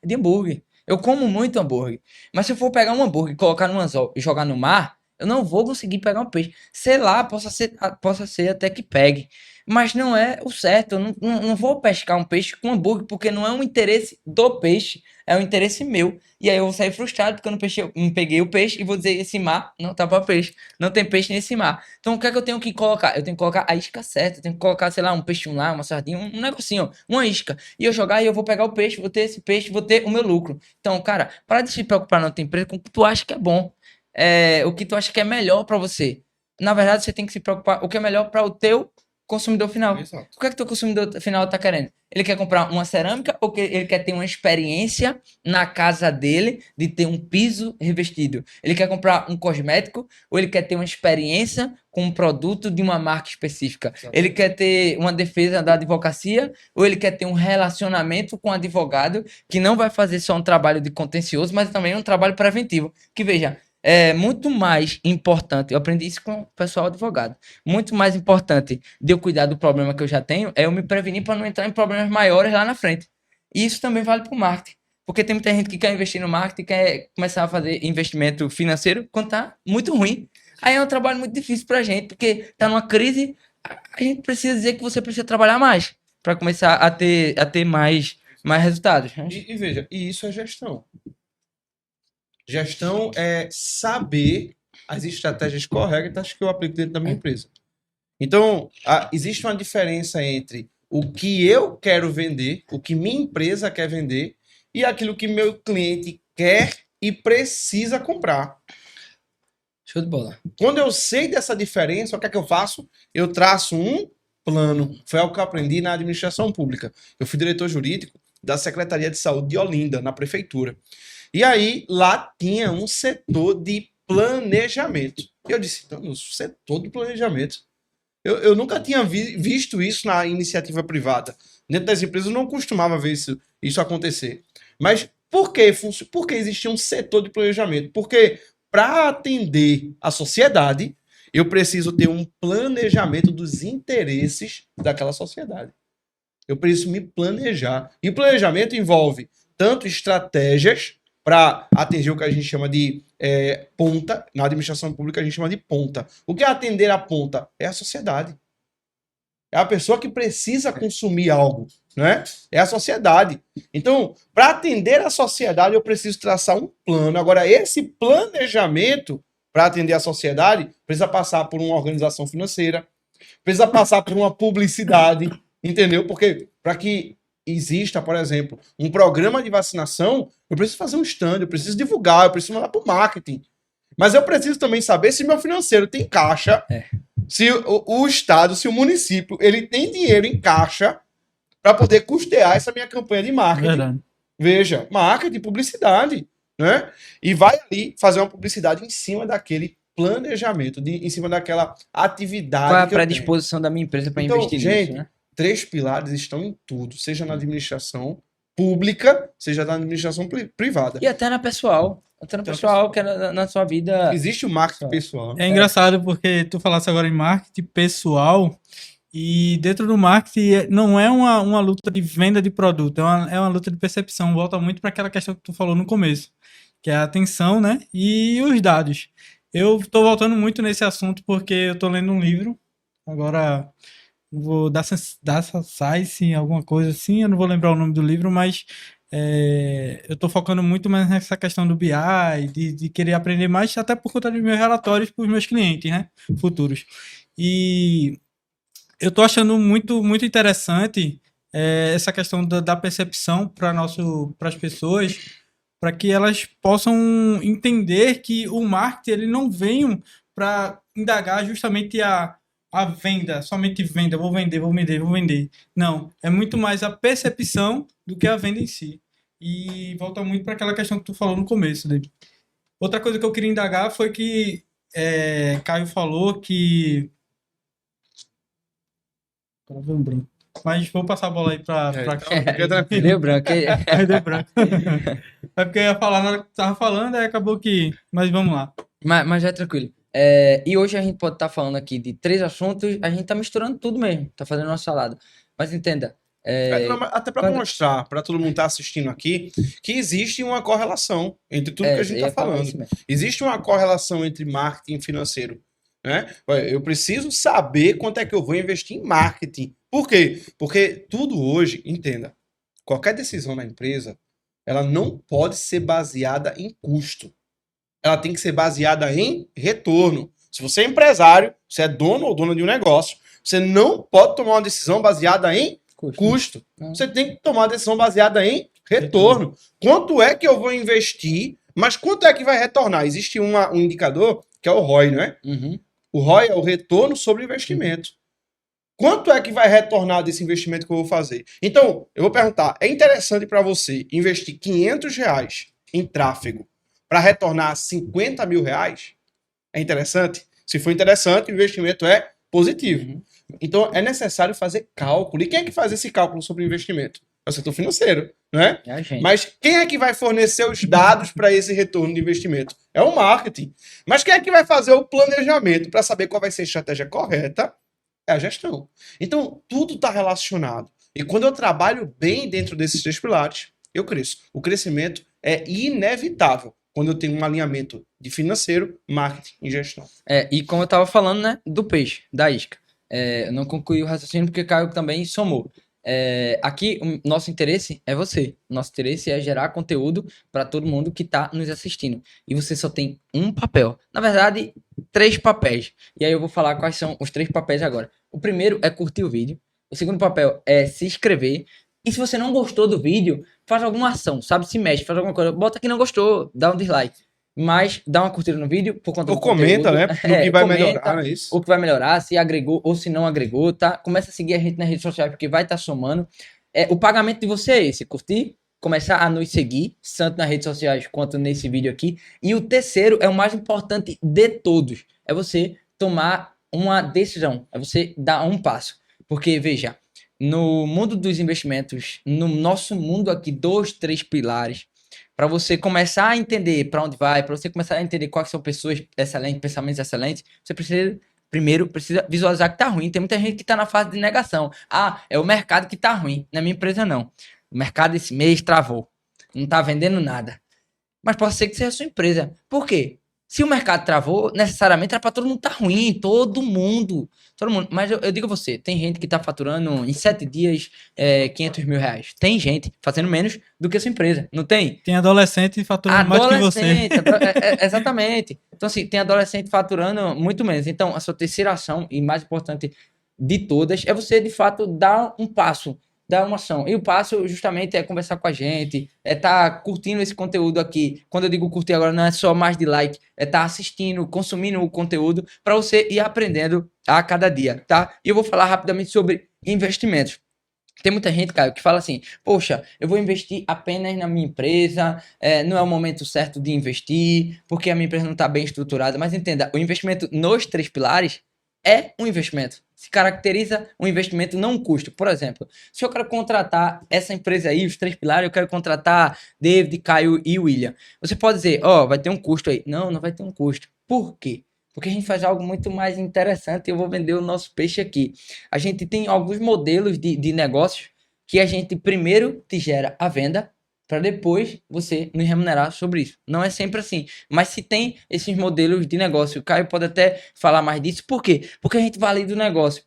de hambúrguer. Eu como muito hambúrguer. Mas se eu for pegar um hambúrguer, colocar no anzol e jogar no mar, eu não vou conseguir pegar um peixe. Sei lá, possa ser até que pegue. Mas não é o certo. Eu não vou pescar um peixe com hambúrguer, porque não é um interesse do peixe, é um interesse meu. E aí eu vou sair frustrado porque eu não peguei o peixe e vou dizer, esse mar não tá para peixe. Não tem peixe nesse mar. Então o que é que eu tenho que colocar? Eu tenho que colocar a isca certa. Eu tenho que colocar, sei lá, um peixinho lá, uma sardinha, um negocinho, uma isca. E eu jogar e eu vou pegar o peixe, vou ter esse peixe, vou ter o meu lucro. Então, cara, para de se preocupar na tua empresa com o que tu acha que é bom. O que tu acha que é melhor para você. Na verdade, você tem que se preocupar o que é melhor para o teu consumidor final. Exato. O que é que o consumidor final tá querendo? Ele quer comprar uma cerâmica ou ele quer ter uma experiência na casa dele de ter um piso revestido? Ele quer comprar um cosmético ou ele quer ter uma experiência com um produto de uma marca específica? Exato. Ele quer ter uma defesa da advocacia ou ele quer ter um relacionamento com um advogado que não vai fazer só um trabalho de contencioso, mas também um trabalho preventivo? Que veja, é muito mais importante, eu aprendi isso com o pessoal advogado, muito mais importante de eu cuidar do problema que eu já tenho é eu me prevenir para não entrar em problemas maiores lá na frente. E isso também vale para o marketing, porque tem muita gente que quer investir no marketing, quer começar a fazer investimento financeiro quando tá muito ruim. Aí é um trabalho muito difícil para a gente, porque tá numa crise, a gente precisa dizer que você precisa trabalhar mais para começar a ter mais resultados. E veja, e isso é gestão. Gestão é saber as estratégias corretas que eu aplico dentro da minha empresa. Então, existe uma diferença entre o que eu quero vender, o que minha empresa quer vender, e aquilo que meu cliente quer e precisa comprar. Show de bola. Quando eu sei dessa diferença, o que é que eu faço? Eu traço um plano. Foi algo que eu aprendi na administração pública. Eu fui diretor jurídico da Secretaria de Saúde de Olinda, na prefeitura. E aí, lá tinha um setor de planejamento. E eu disse, então, no setor de planejamento. Eu nunca tinha visto isso na iniciativa privada. Dentro das empresas eu não costumava ver isso acontecer. Mas por que existia um setor de planejamento? Porque para atender a sociedade, eu preciso ter um planejamento dos interesses daquela sociedade. Eu preciso me planejar. E o planejamento envolve tanto estratégias para atingir o que a gente chama de ponta. Na administração pública a gente chama de ponta. O que é atender a ponta? É a sociedade. É a pessoa que precisa consumir algo, né? É a sociedade. Então, para atender a sociedade, eu preciso traçar um plano. Agora, esse planejamento para atender a sociedade precisa passar por uma organização financeira, precisa passar por uma publicidade, entendeu? Porque para que exista, por exemplo, um programa de vacinação, eu preciso fazer um stand, eu preciso divulgar, eu preciso mandar para o marketing. Mas eu preciso também saber se meu financeiro tem caixa, se o Estado, se o município, ele tem dinheiro em caixa para poder custear essa minha campanha de marketing. Verdade. Veja, marketing, publicidade, né? E vai ali fazer uma publicidade em cima daquele planejamento, em cima daquela atividade. Qual é a predisposição da minha empresa para investir nisso, né? 3 pilares estão em tudo, seja na administração pública, seja na administração privada. E até na pessoal. Até no pessoal, que é na sua vida. Existe o marketing pessoal. É engraçado porque tu falasse agora em marketing pessoal e dentro do marketing não é uma luta de venda de produto, é uma luta de percepção. Volta muito para aquela questão que tu falou no começo, que é a atenção, né? E os dados. Eu tô voltando muito nesse assunto porque eu tô lendo um livro, agora vou dar Science, alguma coisa assim, eu não vou lembrar o nome do livro, mas eu tô focando muito mais nessa questão do BI, de querer aprender mais, até por conta dos meus relatórios para os meus clientes, né, futuros. E eu tô achando muito, muito interessante essa questão da percepção para as pessoas, para que elas possam entender que o marketing ele não vem para indagar justamente a venda, somente venda, vou vender. Não, é muito mais a percepção do que a venda em si. E volta muito para aquela questão que tu falou no começo, David. Outra coisa que eu queria indagar foi que Caio falou que... Agora veio um branco. Mas vou passar a bola aí para Deu branco. Deu branco. É porque eu ia falar nada que tu tava falando, aí acabou que... Mas vamos lá. Mas já é tranquilo. E hoje a gente pode estar falando aqui de 3 assuntos, a gente tá misturando tudo mesmo, tá fazendo uma salada. Mas entenda. Até para mostrar, para todo mundo que tá assistindo aqui, que existe uma correlação entre tudo que a gente tá falando. Existe uma correlação entre marketing e financeiro. Né? Eu preciso saber quanto é que eu vou investir em marketing. Por quê? Porque tudo hoje, entenda, qualquer decisão na empresa, ela não pode ser baseada em custo. Ela tem que ser baseada em retorno. Se você é empresário, você é dono ou dona de um negócio, você não pode tomar uma decisão baseada em custo. Você tem que tomar uma decisão baseada em retorno. Quanto é que eu vou investir, mas quanto é que vai retornar? Existe um indicador que é o ROI, não é? Uhum. O ROI é o retorno sobre o investimento. Quanto é que vai retornar desse investimento que eu vou fazer? Então, eu vou perguntar, é interessante para você investir R$ 500 em tráfego para retornar R$ 50.000? É interessante? Se for interessante, o investimento é positivo. Então, é necessário fazer cálculo. E quem é que faz esse cálculo sobre investimento? É o setor financeiro, não é? É a gente. Mas quem é que vai fornecer os dados para esse retorno de investimento? É o marketing. Mas quem é que vai fazer o planejamento para saber qual vai ser a estratégia correta? É a gestão. Então, tudo está relacionado. E quando eu trabalho bem dentro desses 3 pilares, eu cresço. O crescimento é inevitável quando eu tenho um alinhamento de financeiro, marketing e gestão. E como eu estava falando, né, do peixe, da isca. Eu não concluí o raciocínio porque o Caio também somou. Aqui, o nosso interesse é você. Nosso interesse é gerar conteúdo para todo mundo que está nos assistindo. E você só tem um papel. Na verdade, 3 papéis. E aí eu vou falar quais são os 3 papéis agora. O primeiro é curtir o vídeo. O segundo papel é se inscrever. E se você não gostou do vídeo, faz alguma ação, sabe? Se mexe, faz alguma coisa. Bota que não gostou, dá um dislike. Mas dá uma curtida no vídeo por conta Ou do comenta, conteúdo. né? No que vai melhorar, não é isso? O que vai melhorar, se agregou ou se não agregou, tá? Começa a seguir a gente nas redes sociais, porque vai estar somando. O pagamento de você é esse, curtir, começar a nos seguir, tanto nas redes sociais quanto nesse vídeo aqui. E o terceiro é o mais importante de todos, é você tomar uma decisão, é você dar um passo. Porque, veja, no mundo dos investimentos, no nosso mundo aqui, 2, 3 pilares, para você começar a entender para onde vai, para você começar a entender quais são pessoas excelentes, pensamentos excelentes, você precisa, primeiro, visualizar que tá ruim. Tem muita gente que tá na fase de negação. É o mercado que tá ruim, na minha empresa não. O mercado esse mês travou, não tá vendendo nada. Mas pode ser que seja a sua empresa. Por quê? Se o mercado travou, necessariamente era para todo mundo tá ruim, todo mundo. Mas eu digo a você, tem gente que tá faturando em 7 dias R$ 500.000. Tem gente fazendo menos do que a sua empresa, não tem? Tem adolescente faturando mais que você. Exatamente. Então, assim, tem adolescente faturando muito menos. Então, a sua terceira ação, e mais importante de todas, é você, de fato, dar um passo, dar uma ação. E o passo, justamente, é conversar com a gente, é estar curtindo esse conteúdo aqui. Quando eu digo curtir agora, não é só mais de like, é estar assistindo, consumindo o conteúdo, para você ir aprendendo a cada dia, tá? E eu vou falar rapidamente sobre investimentos. Tem muita gente, Caio, que fala assim, poxa, eu vou investir apenas na minha empresa, não é o momento certo de investir, porque a minha empresa não está bem estruturada. Mas entenda, o investimento nos 3 pilares é um investimento. Se caracteriza um investimento, não um custo. Por exemplo, se eu quero contratar essa empresa aí, os 3 pilares, eu quero contratar David, Caio e William. Você pode dizer, vai ter um custo aí. Não, não vai ter um custo. Por quê? Porque a gente faz algo muito mais interessante e eu vou vender o nosso peixe aqui. A gente tem alguns modelos de negócios que a gente primeiro te gera a venda para depois você nos remunerar sobre isso. Não é sempre assim, mas se tem esses modelos de negócio, o Caio pode até falar mais disso. Por quê? Porque a gente valida o negócio.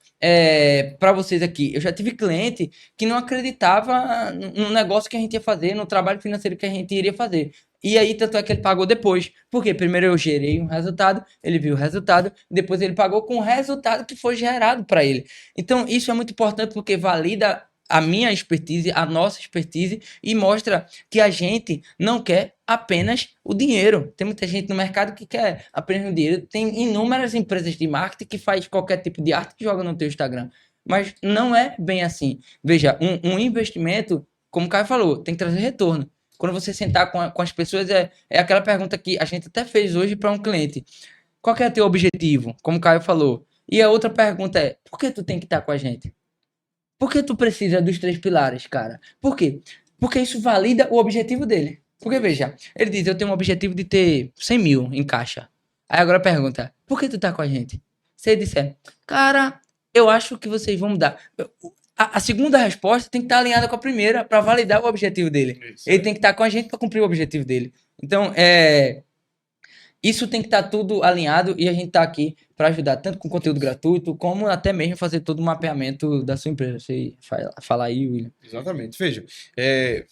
Para vocês aqui, eu já tive cliente que não acreditava no negócio que a gente ia fazer, no trabalho financeiro que a gente iria fazer. E aí, tanto é que ele pagou depois. Porque primeiro eu gerei um resultado, ele viu o resultado, depois ele pagou com o resultado que foi gerado para ele. Então, isso é muito importante porque valida a minha expertise, a nossa expertise e mostra que a gente não quer apenas o dinheiro. Tem muita gente no mercado que quer apenas o dinheiro. Tem inúmeras empresas de marketing que faz qualquer tipo de arte que joga no teu Instagram. Mas não é bem assim. Veja, um investimento, como o Caio falou, tem que trazer retorno. Quando você sentar com as pessoas, é aquela pergunta que a gente até fez hoje para um cliente. Qual que é o teu objetivo? Como o Caio falou. E a outra pergunta é, por que tu tem que estar com a gente? Por que tu precisa dos 3 pilares, cara? Por quê? Porque isso valida o objetivo dele. Porque, veja, ele diz, eu tenho um objetivo de ter 100 mil em caixa. Aí agora pergunta, por que tu tá com a gente? Se ele disser, cara, eu acho que vocês vão mudar. A segunda resposta tem que estar alinhada com a primeira para validar o objetivo dele. Isso. Ele tem que estar com a gente para cumprir o objetivo dele. Então, isso tem que estar tudo alinhado e a gente está aqui para ajudar tanto com conteúdo gratuito, como até mesmo fazer todo o mapeamento da sua empresa. Você fala aí, William. Exatamente. Veja,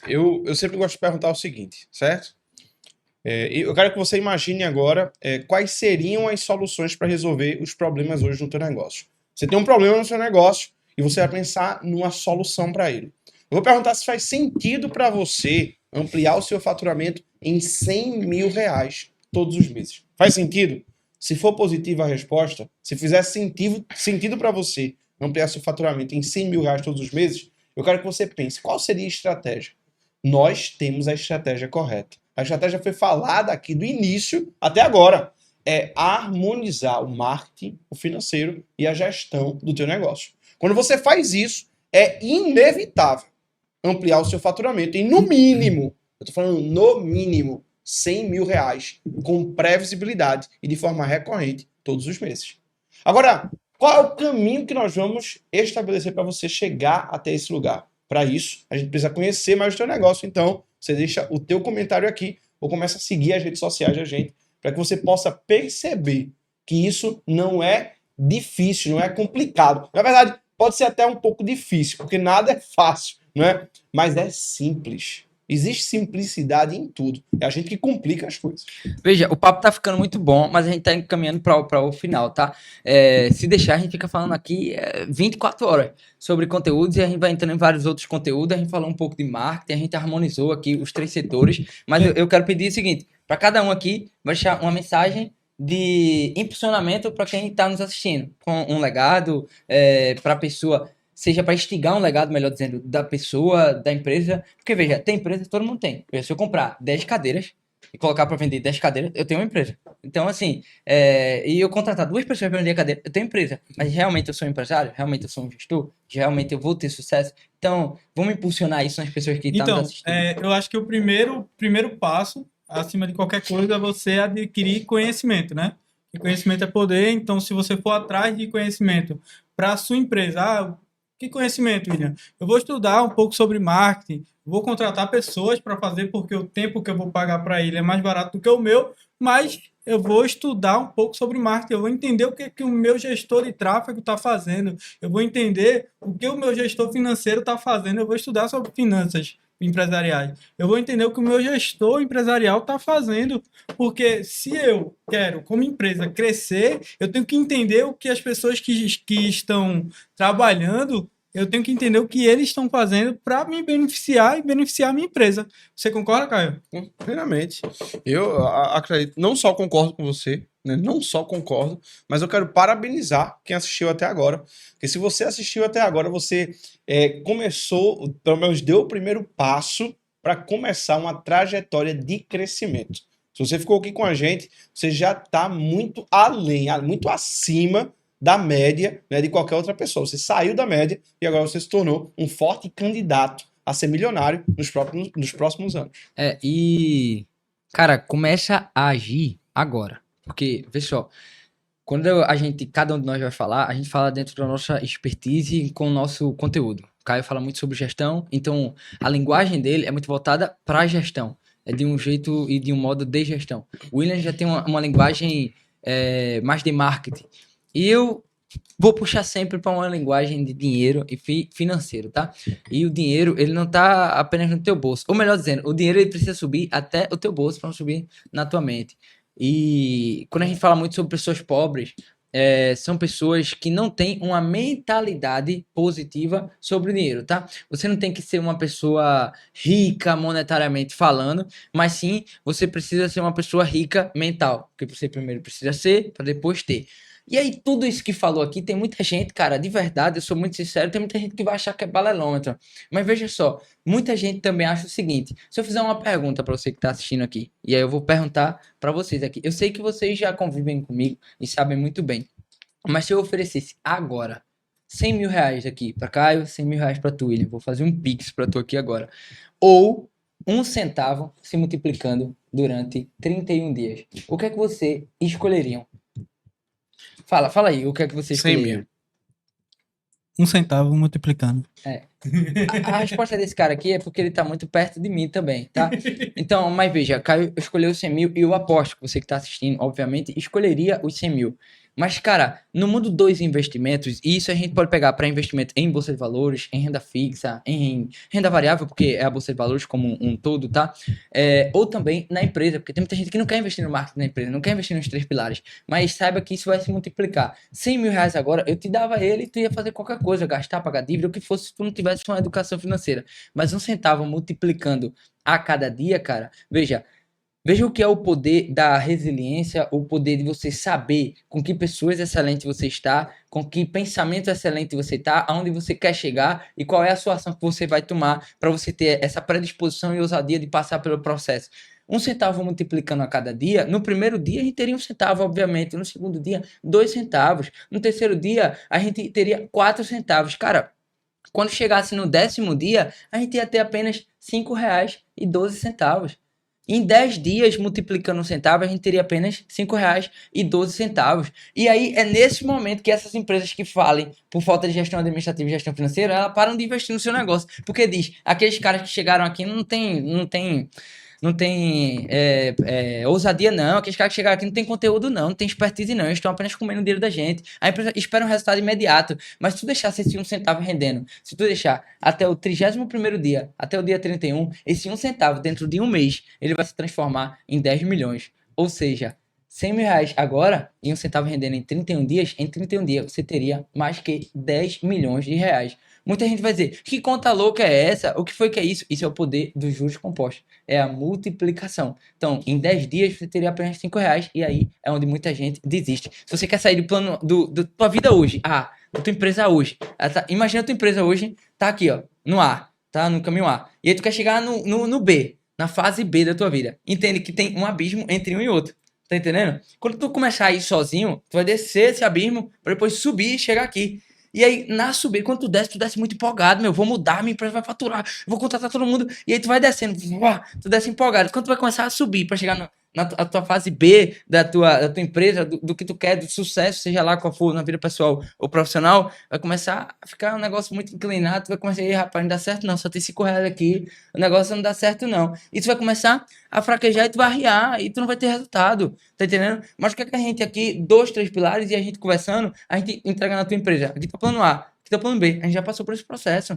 eu sempre gosto de perguntar o seguinte, certo? Eu quero que você imagine agora quais seriam as soluções para resolver os problemas hoje no teu negócio. Você tem um problema no seu negócio e você vai pensar numa solução para ele. Eu vou perguntar se faz sentido para você ampliar o seu faturamento em R$100 mil todos os meses. Faz sentido? Se for positiva a resposta, se fizer sentido para você ampliar seu faturamento em 100 mil reais todos os meses, eu quero que você pense, qual seria a estratégia? Nós temos a estratégia correta. A estratégia foi falada aqui do início até agora. É harmonizar o marketing, o financeiro e a gestão do teu negócio. Quando você faz isso, é inevitável ampliar o seu faturamento em, no mínimo, eu estou falando no mínimo, 100 mil reais, com previsibilidade e de forma recorrente todos os meses. Agora, qual é o caminho que nós vamos estabelecer para você chegar até esse lugar? Para isso, a gente precisa conhecer mais o teu negócio. Então, você deixa o teu comentário aqui ou começa a seguir as redes sociais da gente para que você possa perceber que isso não é difícil, não é complicado. Na verdade, pode ser até um pouco difícil, porque nada é fácil, não é? Mas é simples. Existe simplicidade em tudo. É a gente que complica as coisas. Veja, o papo tá ficando muito bom, mas a gente tá encaminhando para o final, tá? Se deixar, a gente fica falando aqui 24 horas sobre conteúdos e a gente vai entrando em vários outros conteúdos. A gente falou um pouco de marketing, a gente harmonizou aqui os 3 setores, mas eu quero pedir o seguinte, para cada um aqui, vai deixar uma mensagem de impulsionamento para quem está nos assistindo, com um legado para a pessoa, seja para instigar um legado, melhor dizendo, da pessoa, da empresa. Porque, veja, tem empresa, todo mundo tem. Se eu comprar 10 cadeiras e colocar para vender 10 cadeiras, eu tenho uma empresa. Então, assim, e eu contratar 2 pessoas para vender cadeira, eu tenho empresa. Mas realmente eu sou um empresário? Realmente eu sou um gestor? Realmente eu vou ter sucesso? Então, vamos impulsionar isso nas pessoas que estão nos assistindo. Eu acho que o primeiro passo, acima de qualquer coisa, é você adquirir conhecimento, né? E conhecimento é poder. Então, se você for atrás de conhecimento para a sua empresa, que conhecimento, William? Eu vou estudar um pouco sobre marketing, vou contratar pessoas para fazer, porque o tempo que eu vou pagar para ele é mais barato do que o meu, mas eu vou estudar um pouco sobre marketing, eu vou entender o que o meu gestor de tráfego está fazendo, eu vou entender o que o meu gestor financeiro está fazendo, eu vou estudar sobre finanças empresariais, eu vou entender o que o meu gestor empresarial está fazendo, porque se eu quero, como empresa, crescer, eu tenho que entender o que as pessoas que estão trabalhando, eu tenho que entender o que eles estão fazendo para me beneficiar e beneficiar a minha empresa. Você concorda, Caio? Plenamente. Eu acredito, não só concordo com você, né? Não só concordo, mas eu quero parabenizar quem assistiu até agora. Porque se você assistiu até agora, você começou, pelo menos deu o primeiro passo para começar uma trajetória de crescimento. Se você ficou aqui com a gente, você já está muito além, muito acima da média, né, de qualquer outra pessoa. Você saiu da média e agora você se tornou um forte candidato a ser milionário nos próximos anos. E, cara, começa a agir agora. Porque, vê só, quando cada um de nós vai falar, a gente fala dentro da nossa expertise com o nosso conteúdo. O Caio fala muito sobre gestão, então a linguagem dele é muito voltada para a gestão. É de um jeito e de um modo de gestão. O William já tem uma linguagem mais de marketing. E eu vou puxar sempre para uma linguagem de dinheiro e financeiro, tá? E o dinheiro, ele não tá apenas no teu bolso. Ou melhor dizendo, o dinheiro ele precisa subir até o teu bolso para não subir na tua mente. E quando a gente fala muito sobre pessoas pobres, são pessoas que não têm uma mentalidade positiva sobre o dinheiro, tá? Você não tem que ser uma pessoa rica monetariamente falando, mas sim, você precisa ser uma pessoa rica mental, porque você primeiro precisa ser, para depois ter. E aí, tudo isso que falou aqui, tem muita gente, cara, de verdade, eu sou muito sincero, tem muita gente que vai achar que é balelômetro. Mas veja só, muita gente também acha o seguinte, se eu fizer uma pergunta para você que está assistindo aqui, e aí eu vou perguntar para vocês aqui, eu sei que vocês já convivem comigo e sabem muito bem, mas se eu oferecesse agora 100 mil reais aqui para Caio, 100 mil reais para tu, William, vou fazer um pix para tu aqui agora, ou 1 centavo se multiplicando durante 31 dias, o que é que você escolheriam? Fala aí, o que é que você escolheria? 100 mil. 1 centavo multiplicando. A resposta desse cara aqui é porque ele tá muito perto de mim também, tá? Então, mas veja, Caio escolheu os 100 mil e eu aposto que você que tá assistindo, obviamente, escolheria os 100 mil. Mas, cara, no mundo dos investimentos, e isso a gente pode pegar para investimento em bolsa de valores, em renda fixa, em renda variável, porque é a bolsa de valores como um todo, tá? Ou também na empresa, porque tem muita gente que não quer investir no marketing da empresa, não quer investir nos 3 pilares, mas saiba que isso vai se multiplicar. 100 mil reais agora, eu te dava ele e tu ia fazer qualquer coisa, gastar, pagar dívida, o que fosse, se tu não tivesse uma educação financeira. Mas 1 centavo multiplicando a cada dia, cara, veja, Veja o que é o poder da resiliência, o poder de você saber com que pessoas excelentes você está, com que pensamento excelente você está, aonde você quer chegar e qual é a sua ação que você vai tomar para você ter essa predisposição e ousadia de passar pelo processo. 1 centavo multiplicando a cada dia, no primeiro dia a gente teria 1 centavo, obviamente, no segundo dia 2 centavos, no terceiro dia a gente teria 4 centavos. Cara, quando chegasse no 10º dia, a gente ia ter apenas R$ 5,12. Em 10 dias, multiplicando um centavo, a gente teria apenas R$ 5,12. E aí, é nesse momento que essas empresas que falem por falta de gestão administrativa e gestão financeira, elas param de investir no seu negócio. Porque diz, aqueles caras que chegaram aqui não tem ousadia não, aqueles caras que chegaram aqui não tem conteúdo não tem expertise não, eles estão apenas comendo o dinheiro da gente. A empresa espera um resultado imediato, mas se tu deixar esse 1 centavo rendendo, se tu deixar até o 31º dia, até o dia 31, esse 1 centavo dentro de um mês, ele vai se transformar em 10 milhões. Ou seja, R$ 100 agora, e 1 centavo rendendo em 31 dias, em 31 dias você teria mais que 10 milhões de reais. Muita gente vai dizer, que conta louca é essa? O que foi que é isso? Isso é o poder dos juros compostos. É a multiplicação. Então, em 10 dias, você teria apenas R$ 5, e aí é onde muita gente desiste. Se você quer sair do plano da tua vida hoje, da tua empresa hoje, imagina a tua empresa hoje, tá aqui, ó, no A, tá no caminho A. E aí tu quer chegar no B, na fase B da tua vida. Entende que tem um abismo entre um e outro. Tá entendendo? Quando tu começar a ir sozinho, tu vai descer esse abismo para depois subir e chegar aqui. E aí, na subida, quando tu desce muito empolgado, vou mudar, minha empresa vai faturar, vou contratar todo mundo. E aí tu vai descendo, tu desce empolgado. Quando tu vai começar a subir para chegar na tua fase B da tua empresa, do que tu quer, do sucesso, seja lá qual for, na vida pessoal ou profissional, vai começar a ficar um negócio muito inclinado, tu vai começar a ir, rapaz, não dá certo não, só tem R$ 5 aqui, o negócio não dá certo não. E tu vai começar a fraquejar e tu vai arriar, e tu não vai ter resultado, tá entendendo? Mas o que é que a gente aqui, 2, 3 pilares, e a gente conversando, a gente entrega na tua empresa. Aqui tá plano A, aqui tá plano B, a gente já passou por esse processo.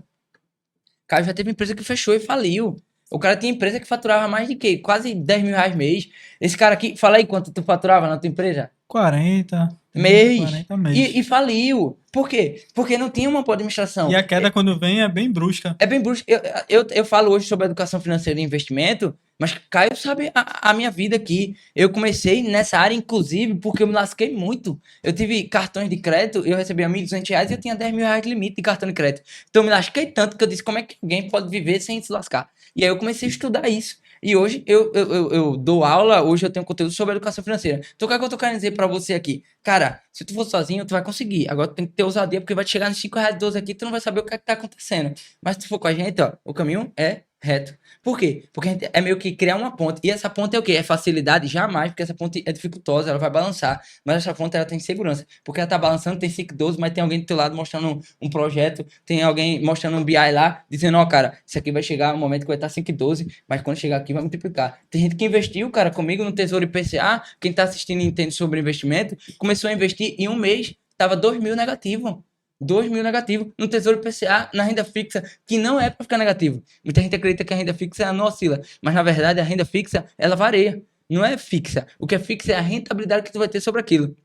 Cara, já teve empresa que fechou e faliu. O cara tinha empresa que faturava mais de quê? Quase R$ 10 mil mês. Esse cara aqui, fala aí quanto tu faturava na tua empresa? 40 mês. 40 mês. E faliu. Por quê? Porque não tinha uma boa administração. E a queda quando vem é bem brusca. É bem brusca. Eu falo hoje sobre educação financeira e investimento, mas Caio sabe a minha vida aqui. Eu comecei nessa área, inclusive, porque eu me lasquei muito. Eu tive cartões de crédito, eu recebia R$ 1.200 e eu tinha R$ 10 mil de limite de cartão de crédito. Então eu me lasquei tanto que eu disse, como é que alguém pode viver sem se lascar? E aí eu comecei a estudar isso. E hoje eu dou aula, hoje eu tenho conteúdo sobre educação financeira. Então o que é que eu tô querendo dizer pra você aqui? Cara, se tu for sozinho, tu vai conseguir. Agora tu tem que ter ousadia, porque vai te chegar nos R$ 5,12 aqui, tu não vai saber o que é que tá acontecendo. Mas se tu for com a gente, ó, o caminho é reto. Por quê? Porque a gente é meio que criar uma ponte. E essa ponte é o quê? É facilidade? Jamais, porque essa ponte é dificultosa, ela vai balançar. Mas essa ponte, ela tem segurança. Porque ela tá balançando, tem 5,12, mas tem alguém do teu lado mostrando um projeto, tem alguém mostrando um BI lá, dizendo, ó, cara, isso aqui vai chegar um momento que vai estar 5,12, mas quando chegar aqui vai multiplicar. Tem gente que investiu, cara, comigo no Tesouro IPCA, quem tá assistindo e entende sobre investimento, começou a investir em um mês, tava 2 mil negativo. 2 mil negativo no Tesouro IPCA, na renda fixa, que não é para ficar negativo. Muita gente acredita que a renda fixa ela não oscila, mas na verdade a renda fixa ela varia, não é fixa. O que é fixa é a rentabilidade que tu vai ter sobre aquilo.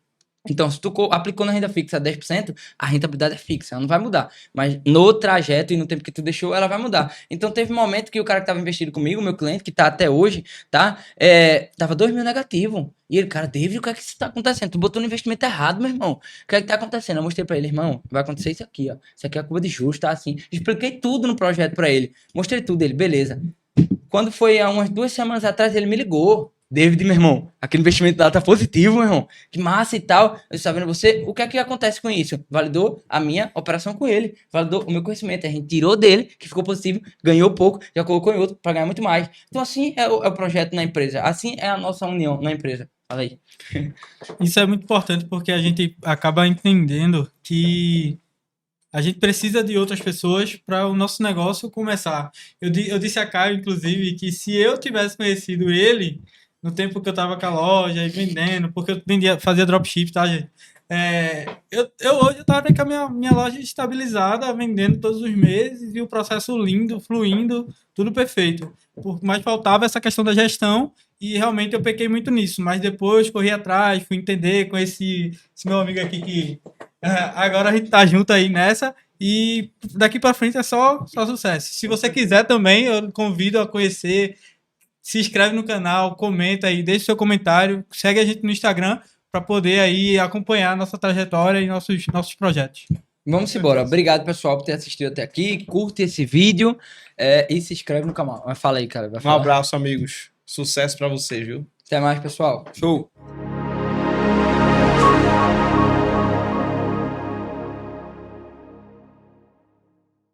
Então, se tu aplicou na renda fixa 10%, a rentabilidade é fixa, ela não vai mudar. Mas no trajeto e no tempo que tu deixou, ela vai mudar. Então, teve um momento que o cara que estava investido comigo, meu cliente, que tá até hoje, tá? Tava 2 mil negativo. E ele, cara, David, o que é que isso tá acontecendo? Tu botou no investimento errado, meu irmão. O que é que tá acontecendo? Eu mostrei pra ele, irmão, vai acontecer isso aqui, ó. Isso aqui é a curva de juros, tá assim. Expliquei tudo no projeto pra ele. Mostrei tudo, ele, beleza. Quando foi há umas 2 semanas atrás, ele me ligou. David, meu irmão, aquele investimento lá tá positivo, meu irmão. Que massa e tal. Eu estava vendo você. O que é que acontece com isso? Validou a minha operação com ele. Validou o meu conhecimento. A gente tirou dele, que ficou positivo, ganhou pouco, já colocou em outro para ganhar muito mais. Então, assim é o projeto na empresa. Assim é a nossa união na empresa. Fala aí. Isso é muito importante porque a gente acaba entendendo que a gente precisa de outras pessoas para o nosso negócio começar. Eu disse a Caio, inclusive, que se eu tivesse conhecido ele no tempo que eu tava com a loja e vendendo, porque eu fazia dropship, tá, gente? Hoje eu tava com a minha loja estabilizada, vendendo todos os meses e o processo lindo, fluindo, tudo perfeito. Mas faltava essa questão da gestão e realmente eu pequei muito nisso. Mas depois corri atrás, fui entender com esse meu amigo aqui que agora a gente tá junto aí nessa e daqui para frente é só sucesso. Se você quiser também, eu convido a conhecer se inscreve no canal, comenta aí, deixa seu comentário, segue a gente no Instagram para poder aí acompanhar a nossa trajetória e nossos projetos. Vamos embora. Obrigado, pessoal, por ter assistido até aqui. Curte esse vídeo e se inscreve no canal. Mas fala aí, cara. Um abraço, amigos. Sucesso para vocês, viu? Até mais, pessoal. Show!